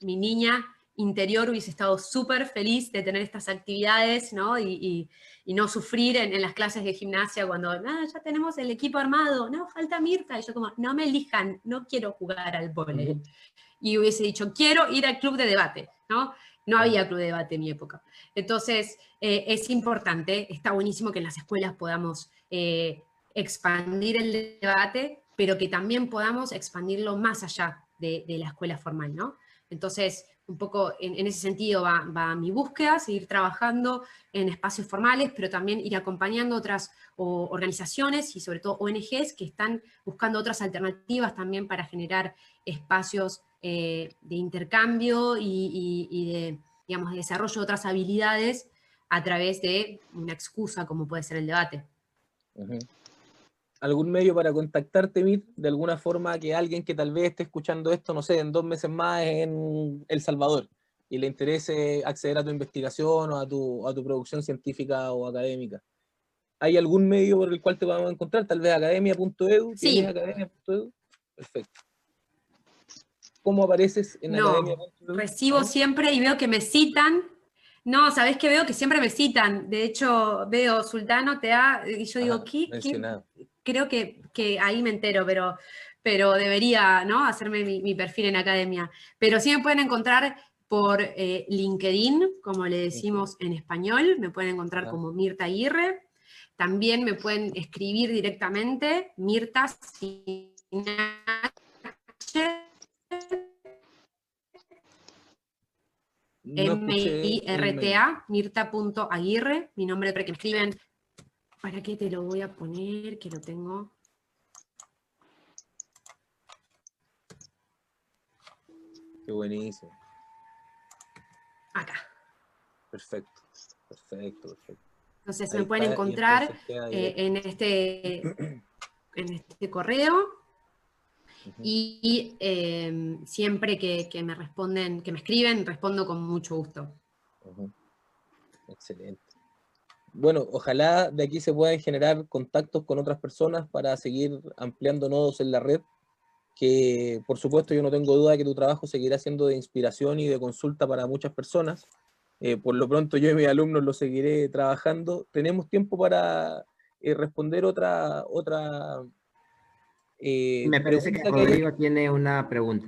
[SPEAKER 4] mi niña interior hubiese estado súper feliz de tener estas actividades, ¿no? Y no sufrir en las clases de gimnasia cuando, ya tenemos el equipo armado, no, falta Mirta, y yo como, no me elijan, no quiero jugar al vóley. Y hubiese dicho, quiero ir al club de debate, ¿no? No había club de debate en mi época. Entonces, es importante, está buenísimo que en las escuelas podamos expandir el debate, pero que también podamos expandirlo más allá de la escuela formal, ¿no? Entonces, un poco en ese sentido va mi búsqueda, seguir trabajando en espacios formales, pero también ir acompañando otras organizaciones y sobre todo ONGs que están buscando otras alternativas también para generar espacios de intercambio y de, digamos, de desarrollo de otras habilidades a través de una excusa como puede ser el debate.
[SPEAKER 1] ¿Algún medio para contactarte, Mir? De alguna forma, que alguien que tal vez esté escuchando esto, no sé, en 2 meses más en El Salvador y le interese acceder a tu investigación o a tu producción científica o académica. ¿Hay algún medio por el cual te podamos encontrar? Tal vez academia.edu.
[SPEAKER 4] Sí.
[SPEAKER 1] ¿Tienes academia.edu? Perfecto. ¿Cómo apareces en academia.edu?
[SPEAKER 4] Recibo siempre y veo que me citan. No, ¿sabés qué veo? Que siempre me citan. De hecho, veo Sultano, y yo digo, ¿qué? Creo que ahí me entero, pero debería, ¿no? Hacerme mi perfil en academia. Pero sí me pueden encontrar por LinkedIn, como le decimos en español. Me pueden encontrar como Mirta Aguirre. También me pueden escribir directamente, Mirta sin H, M-I-R-T-A, Mirta.Aguirre, mi nombre para que me escriben. ¿Para qué te lo voy a poner? Que lo tengo.
[SPEAKER 1] Qué buenísimo.
[SPEAKER 4] Acá.
[SPEAKER 1] Perfecto.
[SPEAKER 4] Entonces ahí me pueden encontrar en este correo. Y siempre que me responden, que me escriben, respondo con mucho gusto.
[SPEAKER 1] Excelente. Bueno, ojalá de aquí se puedan generar contactos con otras personas para seguir ampliando nodos en la red, que por supuesto yo no tengo duda de que tu trabajo seguirá siendo de inspiración y de consulta para muchas personas. Por lo pronto yo y mis alumnos lo seguiré trabajando. Tenemos tiempo para responder otra
[SPEAKER 2] me parece que Rodrigo tiene una pregunta.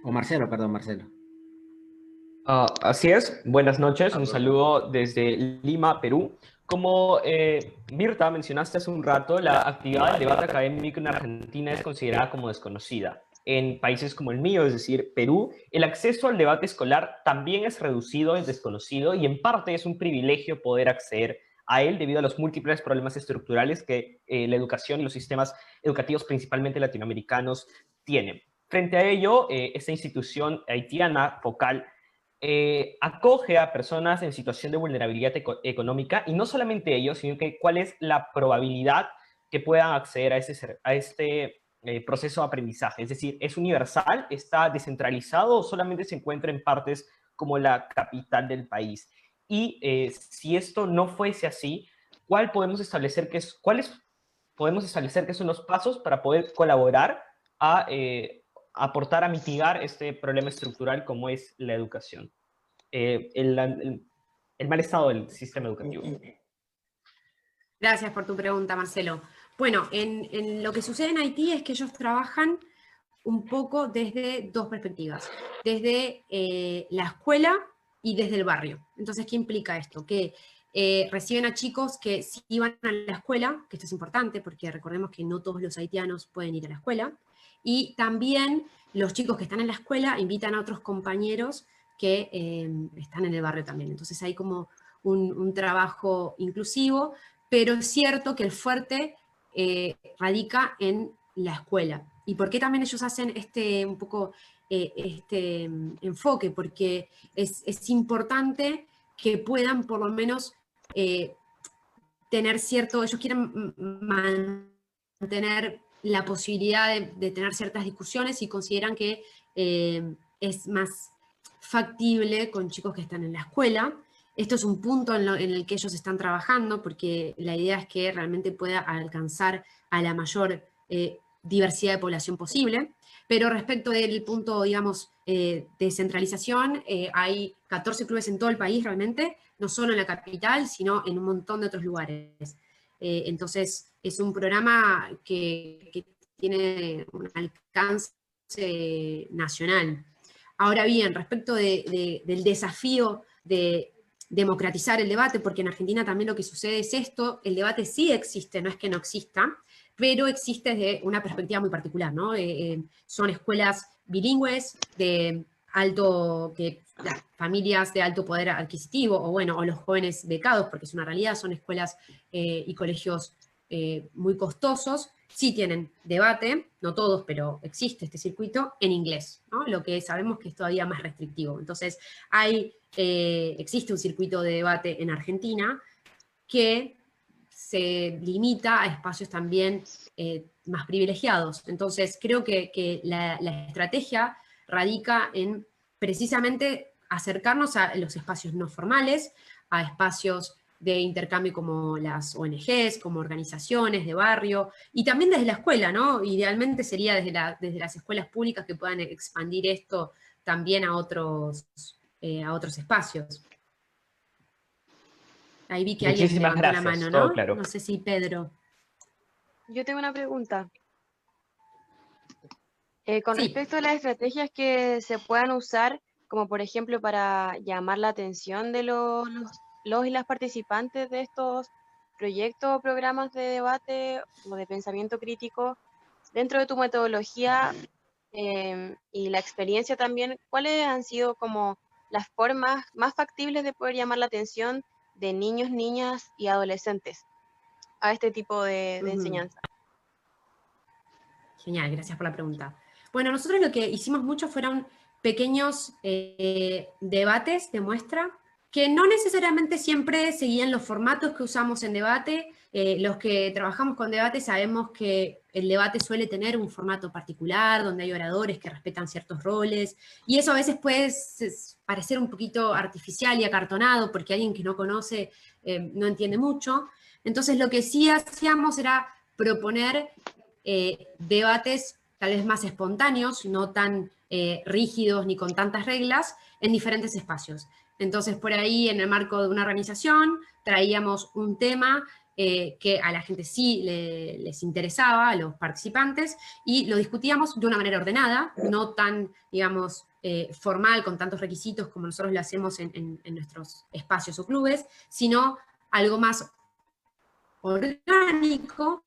[SPEAKER 2] O Marcelo, perdón, Marcelo.
[SPEAKER 5] Así es, buenas noches, un saludo desde Lima, Perú. Como Mirta mencionaste hace un rato, la actividad del debate académico en Argentina es considerada como desconocida. En países como el mío, es decir, Perú, el acceso al debate escolar también es reducido, es desconocido y en parte es un privilegio poder acceder a él debido a los múltiples problemas estructurales que la educación y los sistemas educativos, principalmente latinoamericanos, tienen. Frente a ello, esta institución haitiana, Focal, acoge a personas en situación de vulnerabilidad económica, y no solamente ellos, sino que cuál es la probabilidad que puedan acceder a este proceso de aprendizaje. Es decir, ¿es universal? ¿Está descentralizado? ¿O solamente se encuentra en partes como la capital del país? Y si esto no fuese así, ¿cuáles podemos establecer que son los pasos para poder colaborar a aportar a mitigar este problema estructural como es la educación, el mal estado del sistema educativo?
[SPEAKER 4] Gracias por tu pregunta, Marcelo. Bueno, en lo que sucede en Haití es que ellos trabajan un poco desde dos perspectivas, desde la escuela y desde el barrio. Entonces, ¿qué implica esto? Que reciben a chicos que sí iban a la escuela, que esto es importante porque recordemos que no todos los haitianos pueden ir a la escuela, y también los chicos que están en la escuela invitan a otros compañeros que están en el barrio también. Entonces hay como un trabajo inclusivo, pero es cierto que el fuerte radica en la escuela. ¿Y por qué también ellos hacen un poco este enfoque? Porque es importante que puedan por lo menos tener ellos quieren mantener la posibilidad de tener ciertas discusiones y consideran que es más factible con chicos que están en la escuela. Esto es un punto en el que ellos están trabajando, porque la idea es que realmente pueda alcanzar a la mayor diversidad de población posible. Pero respecto del punto, digamos, de centralización, hay 14 clubes en todo el país realmente, no solo en la capital, sino en un montón de otros lugares. Entonces, es un programa que tiene un alcance nacional. Ahora bien, respecto del desafío de democratizar el debate, porque en Argentina también lo que sucede es esto, el debate sí existe, no es que no exista, pero existe desde una perspectiva muy particular, ¿no? Son escuelas bilingües de familias de alto poder adquisitivo, o los jóvenes becados, porque es una realidad, son escuelas y colegios muy costosos, sí tienen debate, no todos, pero existe este circuito en inglés, ¿no? Lo que sabemos que es todavía más restrictivo. Entonces, existe un circuito de debate en Argentina que se limita a espacios también más privilegiados. Entonces, creo que la estrategia radica en precisamente acercarnos a los espacios no formales, a espacios de intercambio como las ONGs, como organizaciones de barrio, y también desde la escuela, ¿no? Idealmente sería desde las escuelas públicas que puedan expandir esto también a otros espacios. Ahí vi que alguien
[SPEAKER 5] Muchísimas
[SPEAKER 4] levantó la
[SPEAKER 5] gracias,
[SPEAKER 4] mano,
[SPEAKER 5] todo
[SPEAKER 4] ¿no?
[SPEAKER 5] claro.
[SPEAKER 4] No sé si Pedro.
[SPEAKER 6] Yo tengo una pregunta. Con
[SPEAKER 4] Sí.
[SPEAKER 6] respecto a las estrategias que se puedan usar, como por ejemplo para llamar la atención de los y las participantes de estos proyectos o programas de debate o de pensamiento crítico, dentro de tu metodología y la experiencia también, ¿cuáles han sido como las formas más factibles de poder llamar la atención de niños, niñas y adolescentes a este tipo de enseñanza?
[SPEAKER 4] Genial, gracias por la pregunta. Bueno, nosotros lo que hicimos mucho fueron pequeños debates de muestra, que no necesariamente siempre seguían los formatos que usamos en debate. Los que trabajamos con debate sabemos que el debate suele tener un formato particular, donde hay oradores que respetan ciertos roles, y eso a veces puede parecer un poquito artificial y acartonado, porque alguien que no conoce no entiende mucho. Entonces lo que sí hacíamos era proponer debates tal vez más espontáneos, no tan rígidos ni con tantas reglas, en diferentes espacios. Entonces, por ahí, en el marco de una organización, traíamos un tema que a la gente sí les interesaba, a los participantes, y lo discutíamos de una manera ordenada, no tan, digamos, formal, con tantos requisitos como nosotros lo hacemos en nuestros espacios o clubes, sino algo más orgánico,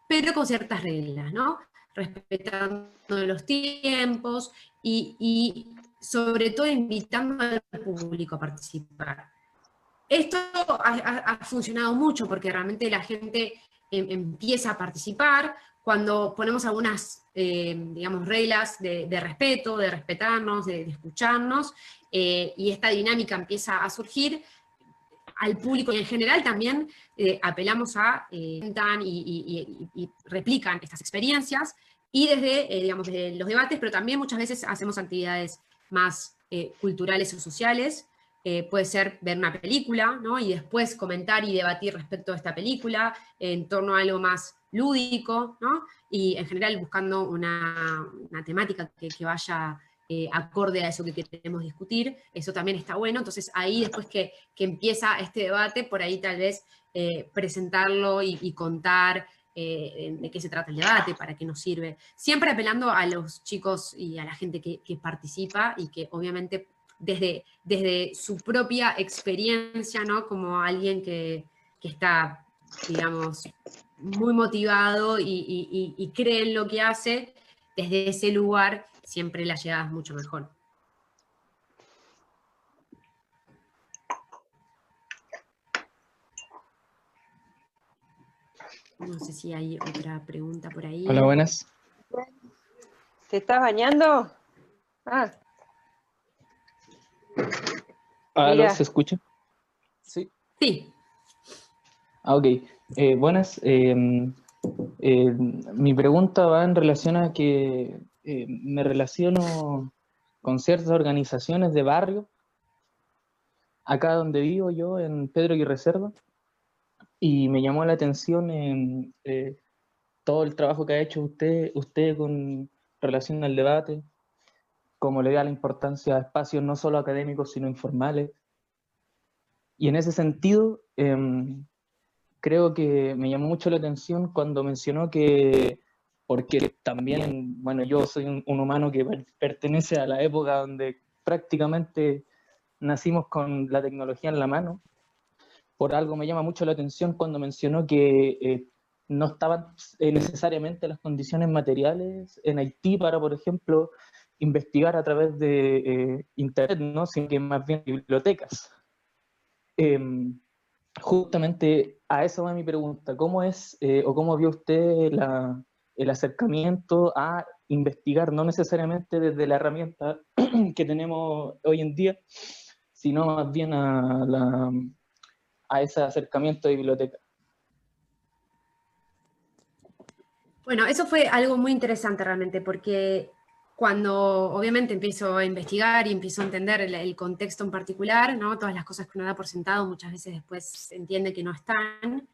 [SPEAKER 4] pero con ciertas reglas, ¿no? Respetando los tiempos y sobre todo invitando al público a participar. Esto ha funcionado mucho porque realmente la gente empieza a participar, cuando ponemos algunas, digamos, reglas de respeto, de respetarnos, de escucharnos, y esta dinámica empieza a surgir, al público y en general también apelamos a y replican estas experiencias, y desde, digamos, desde los debates, pero también muchas veces hacemos actividades más culturales o sociales. Puede ser ver una película, ¿no? Y después comentar y debatir respecto a esta película en torno a algo más lúdico, ¿no? Y en general buscando una temática que vaya acorde a eso que queremos discutir. Eso también está bueno. Entonces ahí después que empieza este debate, por ahí tal vez presentarlo y contar de qué se trata el debate, para qué nos sirve. Siempre apelando a los chicos y a la gente que participa y que obviamente desde su propia experiencia, ¿no? Como alguien que está, digamos, muy motivado y cree en lo que hace, desde ese lugar siempre la llegada es mucho mejor. No sé si hay otra pregunta por ahí.
[SPEAKER 7] Hola, buenas.
[SPEAKER 8] ¿Te estás bañando? Ah.
[SPEAKER 7] ¿Aló,
[SPEAKER 8] Mira.
[SPEAKER 7] se escucha?
[SPEAKER 1] Sí.
[SPEAKER 4] Sí.
[SPEAKER 7] Ok. Buenas. Mi pregunta va en relación a que me relaciono con ciertas organizaciones de barrio, acá donde vivo yo, en Pedro Aguirre Cerda, y me llamó la atención todo el trabajo que ha hecho usted con relación al debate, cómo le da la importancia a espacios no solo académicos, sino informales. Y en ese sentido, creo que me llamó mucho la atención cuando mencionó que, porque también, bueno, yo soy un humano que pertenece a la época donde prácticamente nacimos con la tecnología en la mano. Por algo me llama mucho la atención cuando mencionó que no estaban necesariamente las condiciones materiales en Haití para, por ejemplo, investigar a través de Internet, ¿no? Sino que más bien bibliotecas. Justamente a eso va mi pregunta. ¿Cómo es o cómo vio usted el acercamiento a investigar, no necesariamente desde la herramienta que tenemos hoy en día, sino más bien a ese acercamiento de biblioteca?
[SPEAKER 4] Bueno, eso fue algo muy interesante realmente, porque cuando obviamente empiezo a investigar y empiezo a entender el contexto en particular, ¿no? Todas las cosas que uno da por sentado muchas veces después se entiende que no están,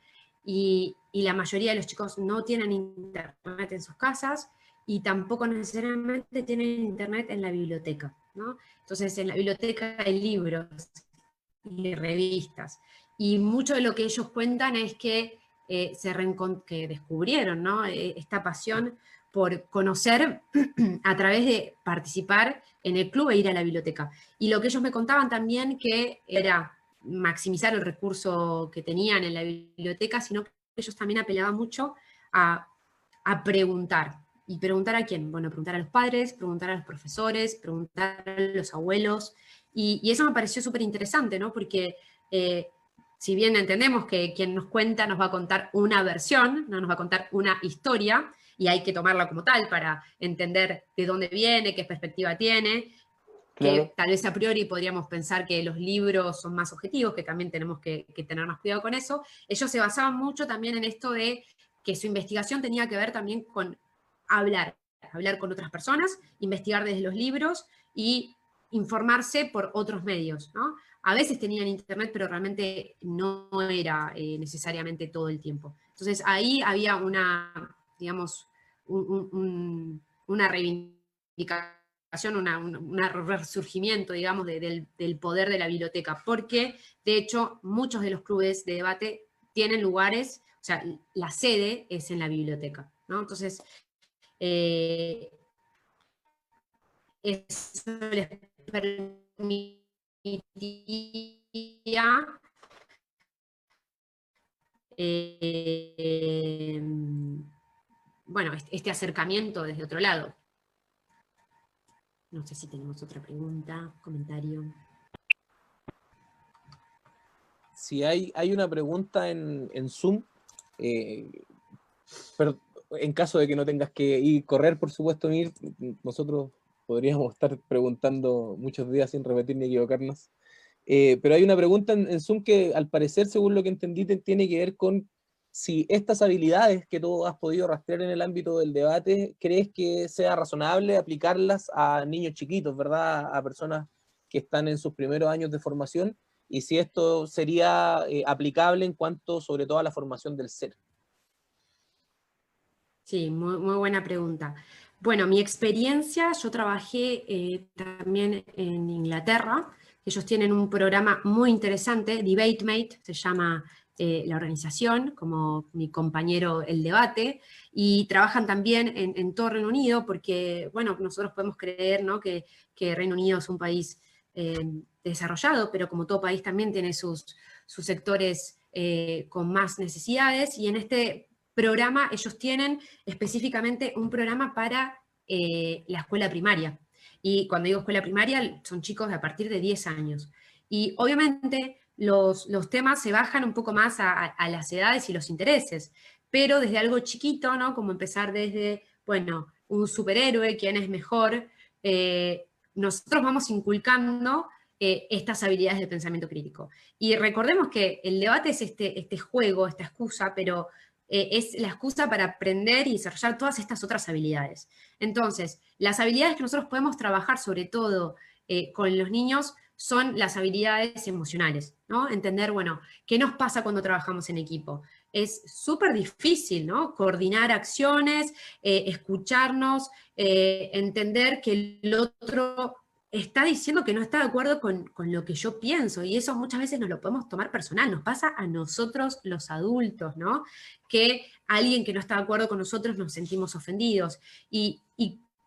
[SPEAKER 4] y la mayoría de los chicos no tienen internet en sus casas y tampoco necesariamente tienen internet en la biblioteca, ¿no? Entonces en la biblioteca hay libros y revistas, y mucho de lo que ellos cuentan es que que descubrieron, ¿no? Esta pasión por conocer a través de participar en el club e ir a la biblioteca. Y lo que ellos me contaban también que era maximizar el recurso que tenían en la biblioteca, sino que ellos también apelaban mucho a preguntar. ¿Y preguntar a quién? Bueno, preguntar a los padres, preguntar a los profesores, preguntar a los abuelos. Y eso me pareció súper interesante, ¿no? Porque si bien entendemos que quien nos cuenta nos va a contar una versión, no nos va a contar una historia, y hay que tomarla como tal para entender de dónde viene, qué perspectiva tiene,
[SPEAKER 7] Claro.
[SPEAKER 4] que tal vez a priori podríamos pensar que los libros son más objetivos, que también tenemos que tener más cuidado con eso. Ellos se basaban mucho también en esto de que su investigación tenía que ver también con hablar con otras personas, investigar desde los libros y informarse por otros medios, ¿no? A veces tenían internet, pero realmente no era necesariamente todo el tiempo. Entonces ahí había una, digamos, una reivindicación, un resurgimiento, digamos, del poder de la biblioteca, porque de hecho muchos de los clubes de debate tienen lugares, o sea, la sede es en la biblioteca, ¿no? Entonces, eso les permitía bueno, este acercamiento desde otro lado. No sé si tenemos otra pregunta, comentario.
[SPEAKER 1] Si hay una pregunta en Zoom, en caso de que no tengas que ir correr, por supuesto, Mir, nosotros podríamos estar preguntando muchos días sin repetir ni equivocarnos. Pero hay una pregunta en Zoom que, al parecer, según lo que entendí, tiene que ver con si estas habilidades que tú has podido rastrear en el ámbito del debate, ¿crees que sea razonable aplicarlas a niños chiquitos, ¿verdad? A personas que están en sus primeros años de formación, y si esto sería aplicable en cuanto, sobre todo, a la formación del ser.
[SPEAKER 4] Sí, muy buena pregunta. Bueno, mi experiencia, yo trabajé también en Inglaterra. Ellos tienen un programa muy interesante, DebateMate, se llama la organización, como mi compañero El Debate, y trabajan también en todo Reino Unido, porque, bueno, nosotros podemos creer, ¿no?, que Reino Unido es un país desarrollado, pero como todo país también tiene sus sectores con más necesidades, y en este programa ellos tienen específicamente un programa para la escuela primaria. Y cuando digo escuela primaria, son chicos a partir de 10 años. Y obviamente los temas se bajan un poco más a las edades y los intereses, pero desde algo chiquito, ¿no? Como empezar desde, bueno, un superhéroe, quién es mejor, nosotros vamos inculcando estas habilidades de pensamiento crítico. Y recordemos que el debate es este juego, esta excusa, pero es la excusa para aprender y desarrollar todas estas otras habilidades. Entonces, las habilidades que nosotros podemos trabajar, sobre todo con los niños, son las habilidades emocionales, ¿no? Entender, bueno, ¿qué nos pasa cuando trabajamos en equipo? Es súper difícil, ¿no? Coordinar acciones, escucharnos, entender que el otro está diciendo que no está de acuerdo con lo que yo pienso, y eso muchas veces nos lo podemos tomar personal, nos pasa a nosotros los adultos, ¿no? Que alguien que no está de acuerdo con nosotros nos sentimos ofendidos, y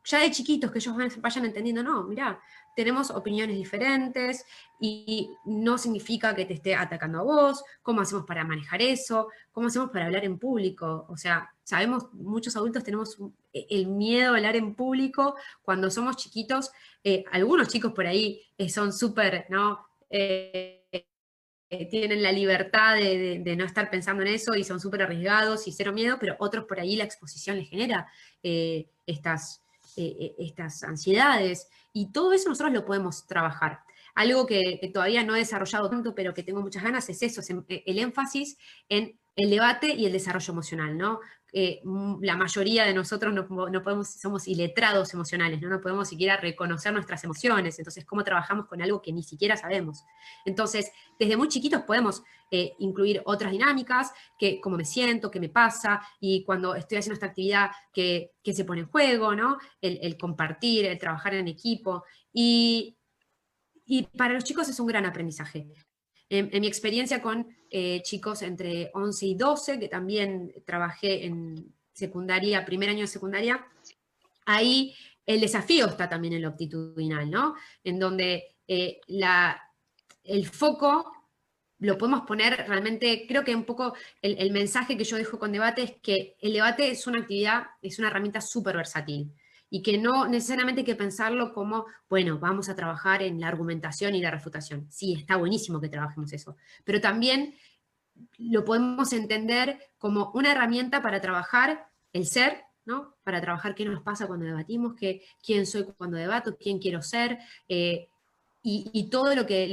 [SPEAKER 4] ya de chiquitos que ellos vayan entendiendo, no, mirá, tenemos opiniones diferentes, y no significa que te esté atacando a vos, cómo hacemos para manejar eso, cómo hacemos para hablar en público. O sea, sabemos, muchos adultos tenemos el miedo a hablar en público cuando somos chiquitos. Algunos chicos por ahí son súper, ¿no? Tienen la libertad de no estar pensando en eso y son súper arriesgados y cero miedo, pero otros por ahí la exposición les genera estas ansiedades, y todo eso nosotros lo podemos trabajar. Algo que todavía no he desarrollado tanto, pero que tengo muchas ganas, es eso, el énfasis en el debate y el desarrollo emocional, ¿no? La mayoría de nosotros no podemos, somos iletrados emocionales, ¿no? No podemos siquiera reconocer nuestras emociones, entonces, ¿cómo trabajamos con algo que ni siquiera sabemos? Entonces, desde muy chiquitos podemos incluir otras dinámicas, que cómo me siento, qué me pasa, y cuando estoy haciendo esta actividad, que se pone en juego, ¿no? El compartir, el trabajar en equipo, y para los chicos es un gran aprendizaje. En mi experiencia con chicos entre 11 y 12, que también trabajé en secundaria, primer año de secundaria, ahí el desafío está también en lo actitudinal, ¿no? En donde el foco lo podemos poner realmente, creo que un poco el mensaje que yo dejo con debate es que el debate es una actividad, es una herramienta súper versátil, y que no necesariamente hay que pensarlo como, bueno, vamos a trabajar en la argumentación y la refutación. Sí, está buenísimo que trabajemos eso, pero también lo podemos entender como una herramienta para trabajar el ser, ¿no? Para trabajar qué nos pasa cuando debatimos, quién soy cuando debato, quién quiero ser, y todo lo que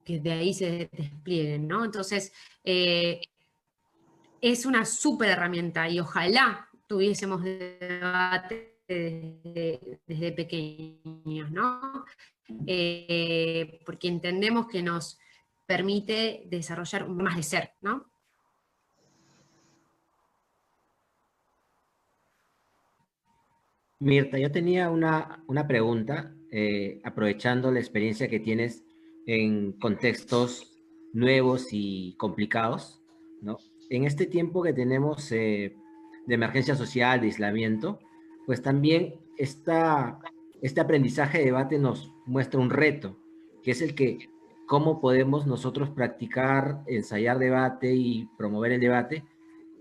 [SPEAKER 4] de ahí se desplieguen, ¿no? Entonces, es una súper herramienta, y ojalá tuviésemos debate desde pequeños, ¿no? Porque entendemos que nos permite desarrollar un más de ser, ¿no?
[SPEAKER 2] Mirta, yo tenía una pregunta, aprovechando la experiencia que tienes en contextos nuevos y complicados, ¿no? En este tiempo que tenemos de emergencia social, de aislamiento, pues también este aprendizaje de debate nos muestra un reto, que es el que cómo podemos nosotros practicar, ensayar debate y promover el debate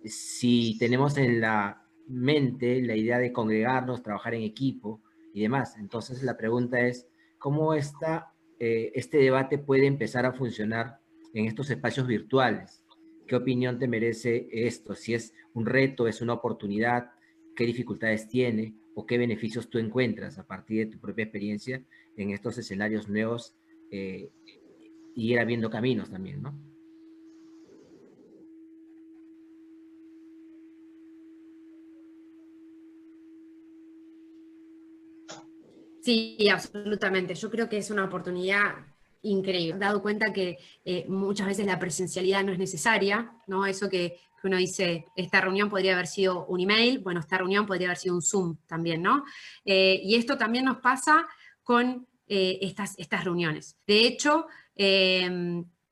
[SPEAKER 2] si tenemos en la mente la idea de congregarnos, trabajar en equipo y demás. Entonces la pregunta es, ¿cómo este debate puede empezar a funcionar en estos espacios virtuales? ¿Qué opinión te merece esto? Si es un reto, es una oportunidad, ¿qué dificultades tiene o qué beneficios tú encuentras a partir de tu propia experiencia en estos escenarios nuevos y ir abriendo caminos también, ¿no?
[SPEAKER 4] Sí, absolutamente. Yo creo que es una oportunidad increíble. Me he dado cuenta que muchas veces la presencialidad no es necesaria, ¿no? Eso que uno dice, esta reunión podría haber sido un email, bueno, esta reunión podría haber sido un Zoom también, ¿no? Y esto también nos pasa con estas reuniones. De hecho,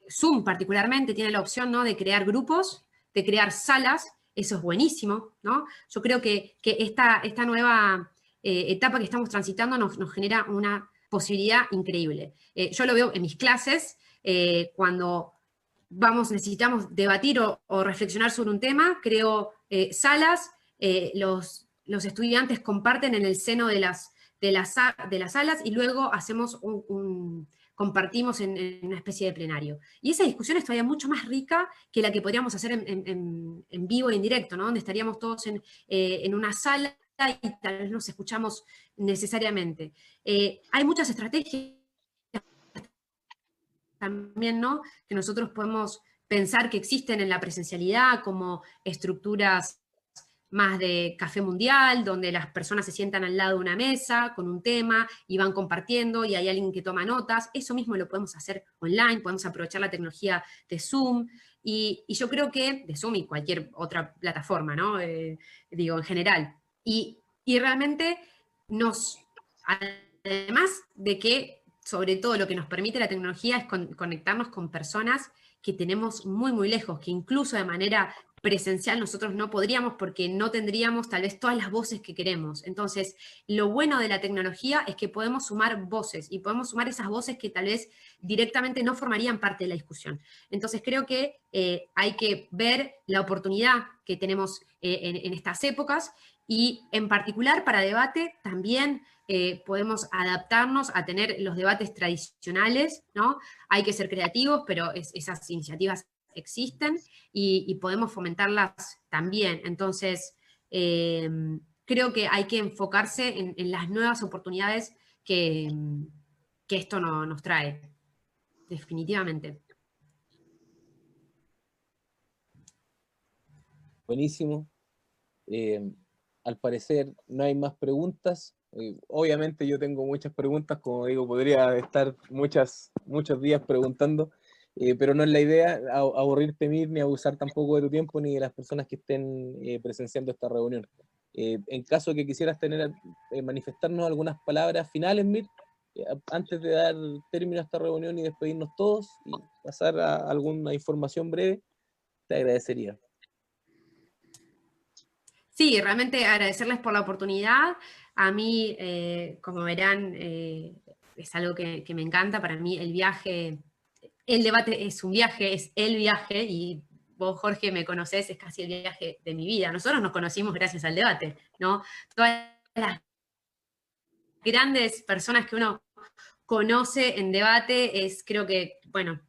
[SPEAKER 4] Zoom particularmente tiene la opción, ¿no?, de crear grupos, de crear salas, eso es buenísimo, ¿no? Yo creo que esta nueva etapa que estamos transitando nos genera una posibilidad increíble. Yo lo veo en mis clases, cuando necesitamos debatir o reflexionar sobre un tema, creo salas, los estudiantes comparten en el seno de las salas y luego hacemos compartimos en una especie de plenario. Y esa discusión es todavía mucho más rica que la que podríamos hacer en vivo e en directo, ¿no? Donde estaríamos todos en una sala y tal vez nos escuchamos necesariamente. Hay muchas estrategias también, ¿no?, que nosotros podemos pensar que existen en la presencialidad, como estructuras más de café mundial, donde las personas se sientan al lado de una mesa con un tema y van compartiendo y hay alguien que toma notas. Eso mismo lo podemos hacer online, podemos aprovechar la tecnología de Zoom y yo creo que, de Zoom y cualquier otra plataforma, ¿no? Digo, en general. Y realmente además de que, sobre todo, lo que nos permite la tecnología es conectarnos con personas que tenemos muy, muy lejos, que incluso de manera presencial nosotros no podríamos porque no tendríamos tal vez todas las voces que queremos. Entonces, lo bueno de la tecnología es que podemos sumar voces y podemos sumar esas voces que tal vez directamente no formarían parte de la discusión. Entonces, creo que hay que ver la oportunidad que tenemos en estas épocas y en particular para debate también podemos adaptarnos a tener los debates tradicionales, ¿no? Hay que ser creativos, pero esas iniciativas existen y podemos fomentarlas también. Entonces, creo que hay que enfocarse en las nuevas oportunidades que esto nos trae, definitivamente.
[SPEAKER 1] Buenísimo. Al parecer no hay más preguntas. Obviamente yo tengo muchas preguntas, como digo, podría estar muchos días preguntando, pero no es la idea aburrirte, Mir, ni abusar tampoco de tu tiempo, ni de las personas que estén presenciando esta reunión. En caso que quisieras manifestarnos algunas palabras finales, Mir, antes de dar término a esta reunión y despedirnos todos y pasar a alguna información breve, te agradecería.
[SPEAKER 4] Sí, realmente agradecerles por la oportunidad. A mí, como verán, es algo que me encanta. Para mí el debate es un viaje, es el viaje, y vos, Jorge, me conocés, es casi el viaje de mi vida. Nosotros nos conocimos gracias al debate, ¿no? Todas las grandes personas que uno conoce en debate creo que, bueno,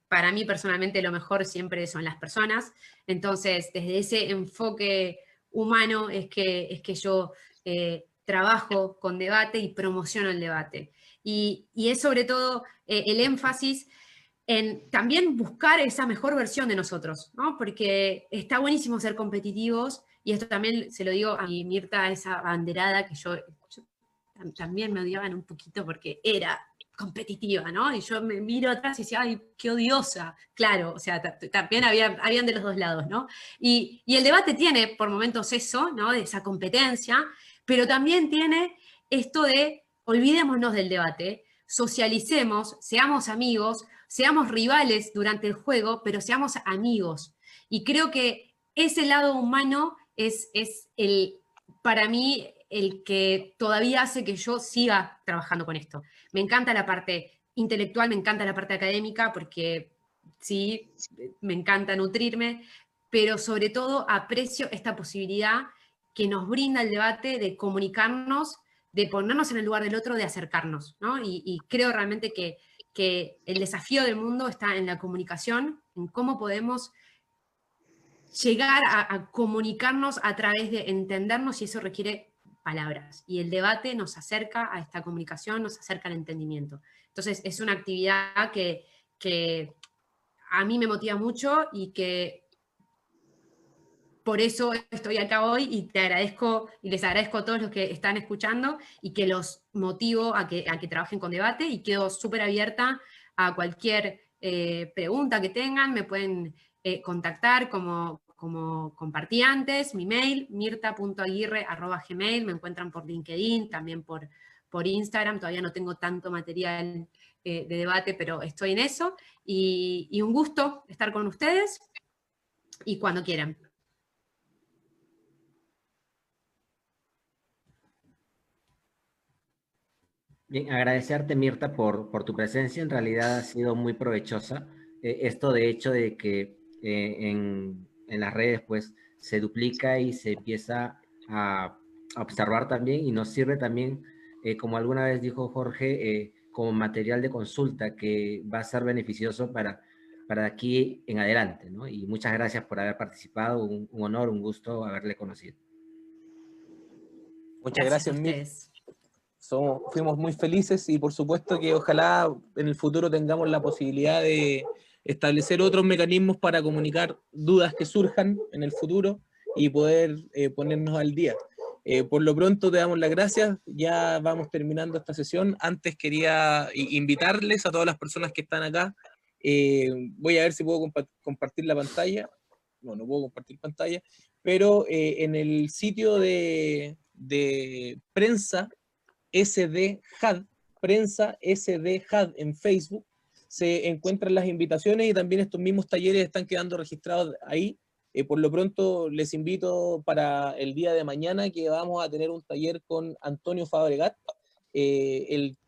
[SPEAKER 4] para mí personalmente lo mejor siempre son las personas. Entonces, desde ese enfoque humano es que yo trabajo con debate y promociono el debate. Y es sobre todo el énfasis en también buscar esa mejor versión de nosotros, ¿no? Porque está buenísimo ser competitivos, y esto también se lo digo a mi Mirta, esa banderada que yo también me odiaban un poquito porque era competitiva, ¿no? Y yo me miro atrás y decía, ay, qué odiosa. Claro, o sea, también habían de los dos lados, ¿no? Y el debate tiene por momentos eso, ¿no?, de esa competencia, pero también tiene esto de olvidémonos del debate, socialicemos, seamos amigos, seamos rivales durante el juego, pero seamos amigos. Y creo que ese lado humano es para mí, el que todavía hace que yo siga trabajando con esto. Me encanta la parte intelectual, me encanta la parte académica, porque sí, me encanta nutrirme, pero sobre todo aprecio esta posibilidad que nos brinda el debate de comunicarnos, de ponernos en el lugar del otro, de acercarnos, ¿no? Y creo realmente que que el desafío del mundo está en la comunicación, en cómo podemos llegar a comunicarnos a través de entendernos, y eso requiere palabras. Y el debate nos acerca a esta comunicación, nos acerca al entendimiento. Entonces, es una actividad que a mí me motiva mucho y que por eso estoy acá hoy, y te agradezco y les agradezco a todos los que están escuchando, y que los motivo a que trabajen con debate, y quedo súper abierta a cualquier pregunta que tengan. Me pueden contactar como compartí antes, mi mail, mirta.aguirre@gmail.com, me encuentran por LinkedIn, también por Instagram. Todavía no tengo tanto material de debate, pero estoy en eso, y un gusto estar con ustedes, y cuando quieran.
[SPEAKER 2] Bien, agradecerte, Mirta, por tu presencia. En realidad ha sido muy provechosa. Esto de hecho de que en las redes pues se duplica y se empieza a observar también, y nos sirve también, como alguna vez dijo Jorge, como material de consulta que va a ser beneficioso para aquí en adelante, ¿no? Y muchas gracias por haber participado. Un honor, un gusto haberle conocido.
[SPEAKER 1] Muchas gracias, Mir. Fuimos muy felices, y por supuesto que ojalá en el futuro tengamos la posibilidad de establecer otros mecanismos para comunicar dudas que surjan en el futuro y poder ponernos al día. Por lo pronto te damos las gracias, ya vamos terminando esta sesión. Antes quería invitarles a todas las personas que están acá. Voy a ver si puedo compartir la pantalla. No puedo compartir pantalla, pero en el sitio de prensa SDHAD, prensa SDHAD en Facebook, se encuentran las invitaciones, y también estos mismos talleres están quedando registrados ahí. Por lo pronto les invito para el día de mañana, que vamos a tener un taller con Antonio Fabregat.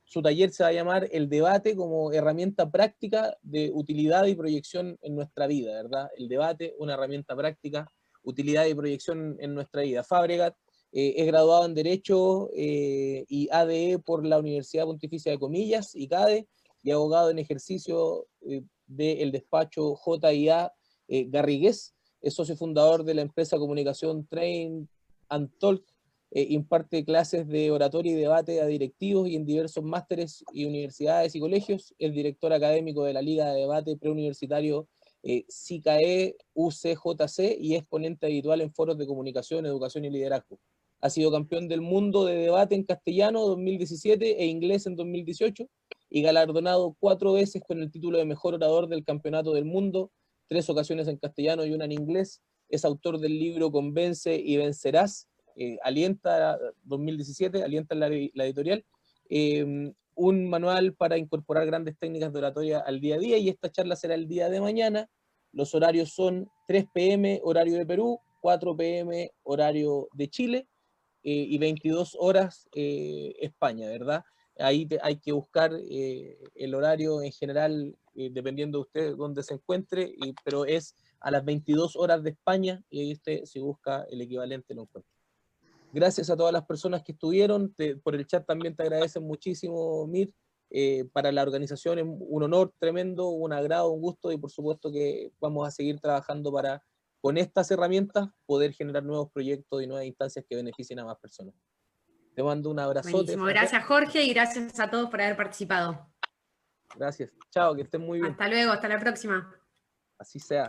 [SPEAKER 1] Su taller se va a llamar El debate como herramienta práctica de utilidad y proyección en nuestra vida, ¿verdad? El debate, una herramienta práctica, utilidad y proyección en nuestra vida. Fabregat es graduado en Derecho y ADE por la Universidad Pontificia de Comillas, ICADE, y abogado en ejercicio del despacho J&A Garrigues. Es socio fundador de la empresa Comunicación Train and Talk. Imparte clases de oratoria y debate a directivos y en diversos másteres y universidades y colegios. Es director académico de la Liga de Debate Preuniversitario CICAE UCJC, y es ponente habitual en foros de comunicación, educación y liderazgo. Ha sido campeón del mundo de debate en castellano 2017 e inglés en 2018, y galardonado 4 veces con el título de mejor orador del Campeonato del Mundo, 3 ocasiones en castellano y 1 en inglés. Es autor del libro Convence y Vencerás, Alienta 2017, Alienta la editorial, un manual para incorporar grandes técnicas de oratoria al día a día, y esta charla será el día de mañana. Los horarios son 3 p.m. horario de Perú, 4 p.m. horario de Chile, y 22 horas España, ¿verdad? Ahí hay que buscar el horario en general, dependiendo de usted dónde se encuentre, pero es a las 22 horas de España, y ahí usted, si busca el equivalente, lo encuentra. Gracias a todas las personas que estuvieron. Por el chat también te agradecen muchísimo, Mir. Para la organización es un honor tremendo, un agrado, un gusto, y por supuesto que vamos a seguir trabajando para, con estas herramientas, poder generar nuevos proyectos y nuevas instancias que beneficien a más personas. Te mando un abrazote.
[SPEAKER 4] Buenísimo. Gracias, Jorge, y gracias a todos por haber participado.
[SPEAKER 1] Gracias. Chao, que estén muy bien.
[SPEAKER 4] Hasta luego, hasta la próxima.
[SPEAKER 1] Así sea.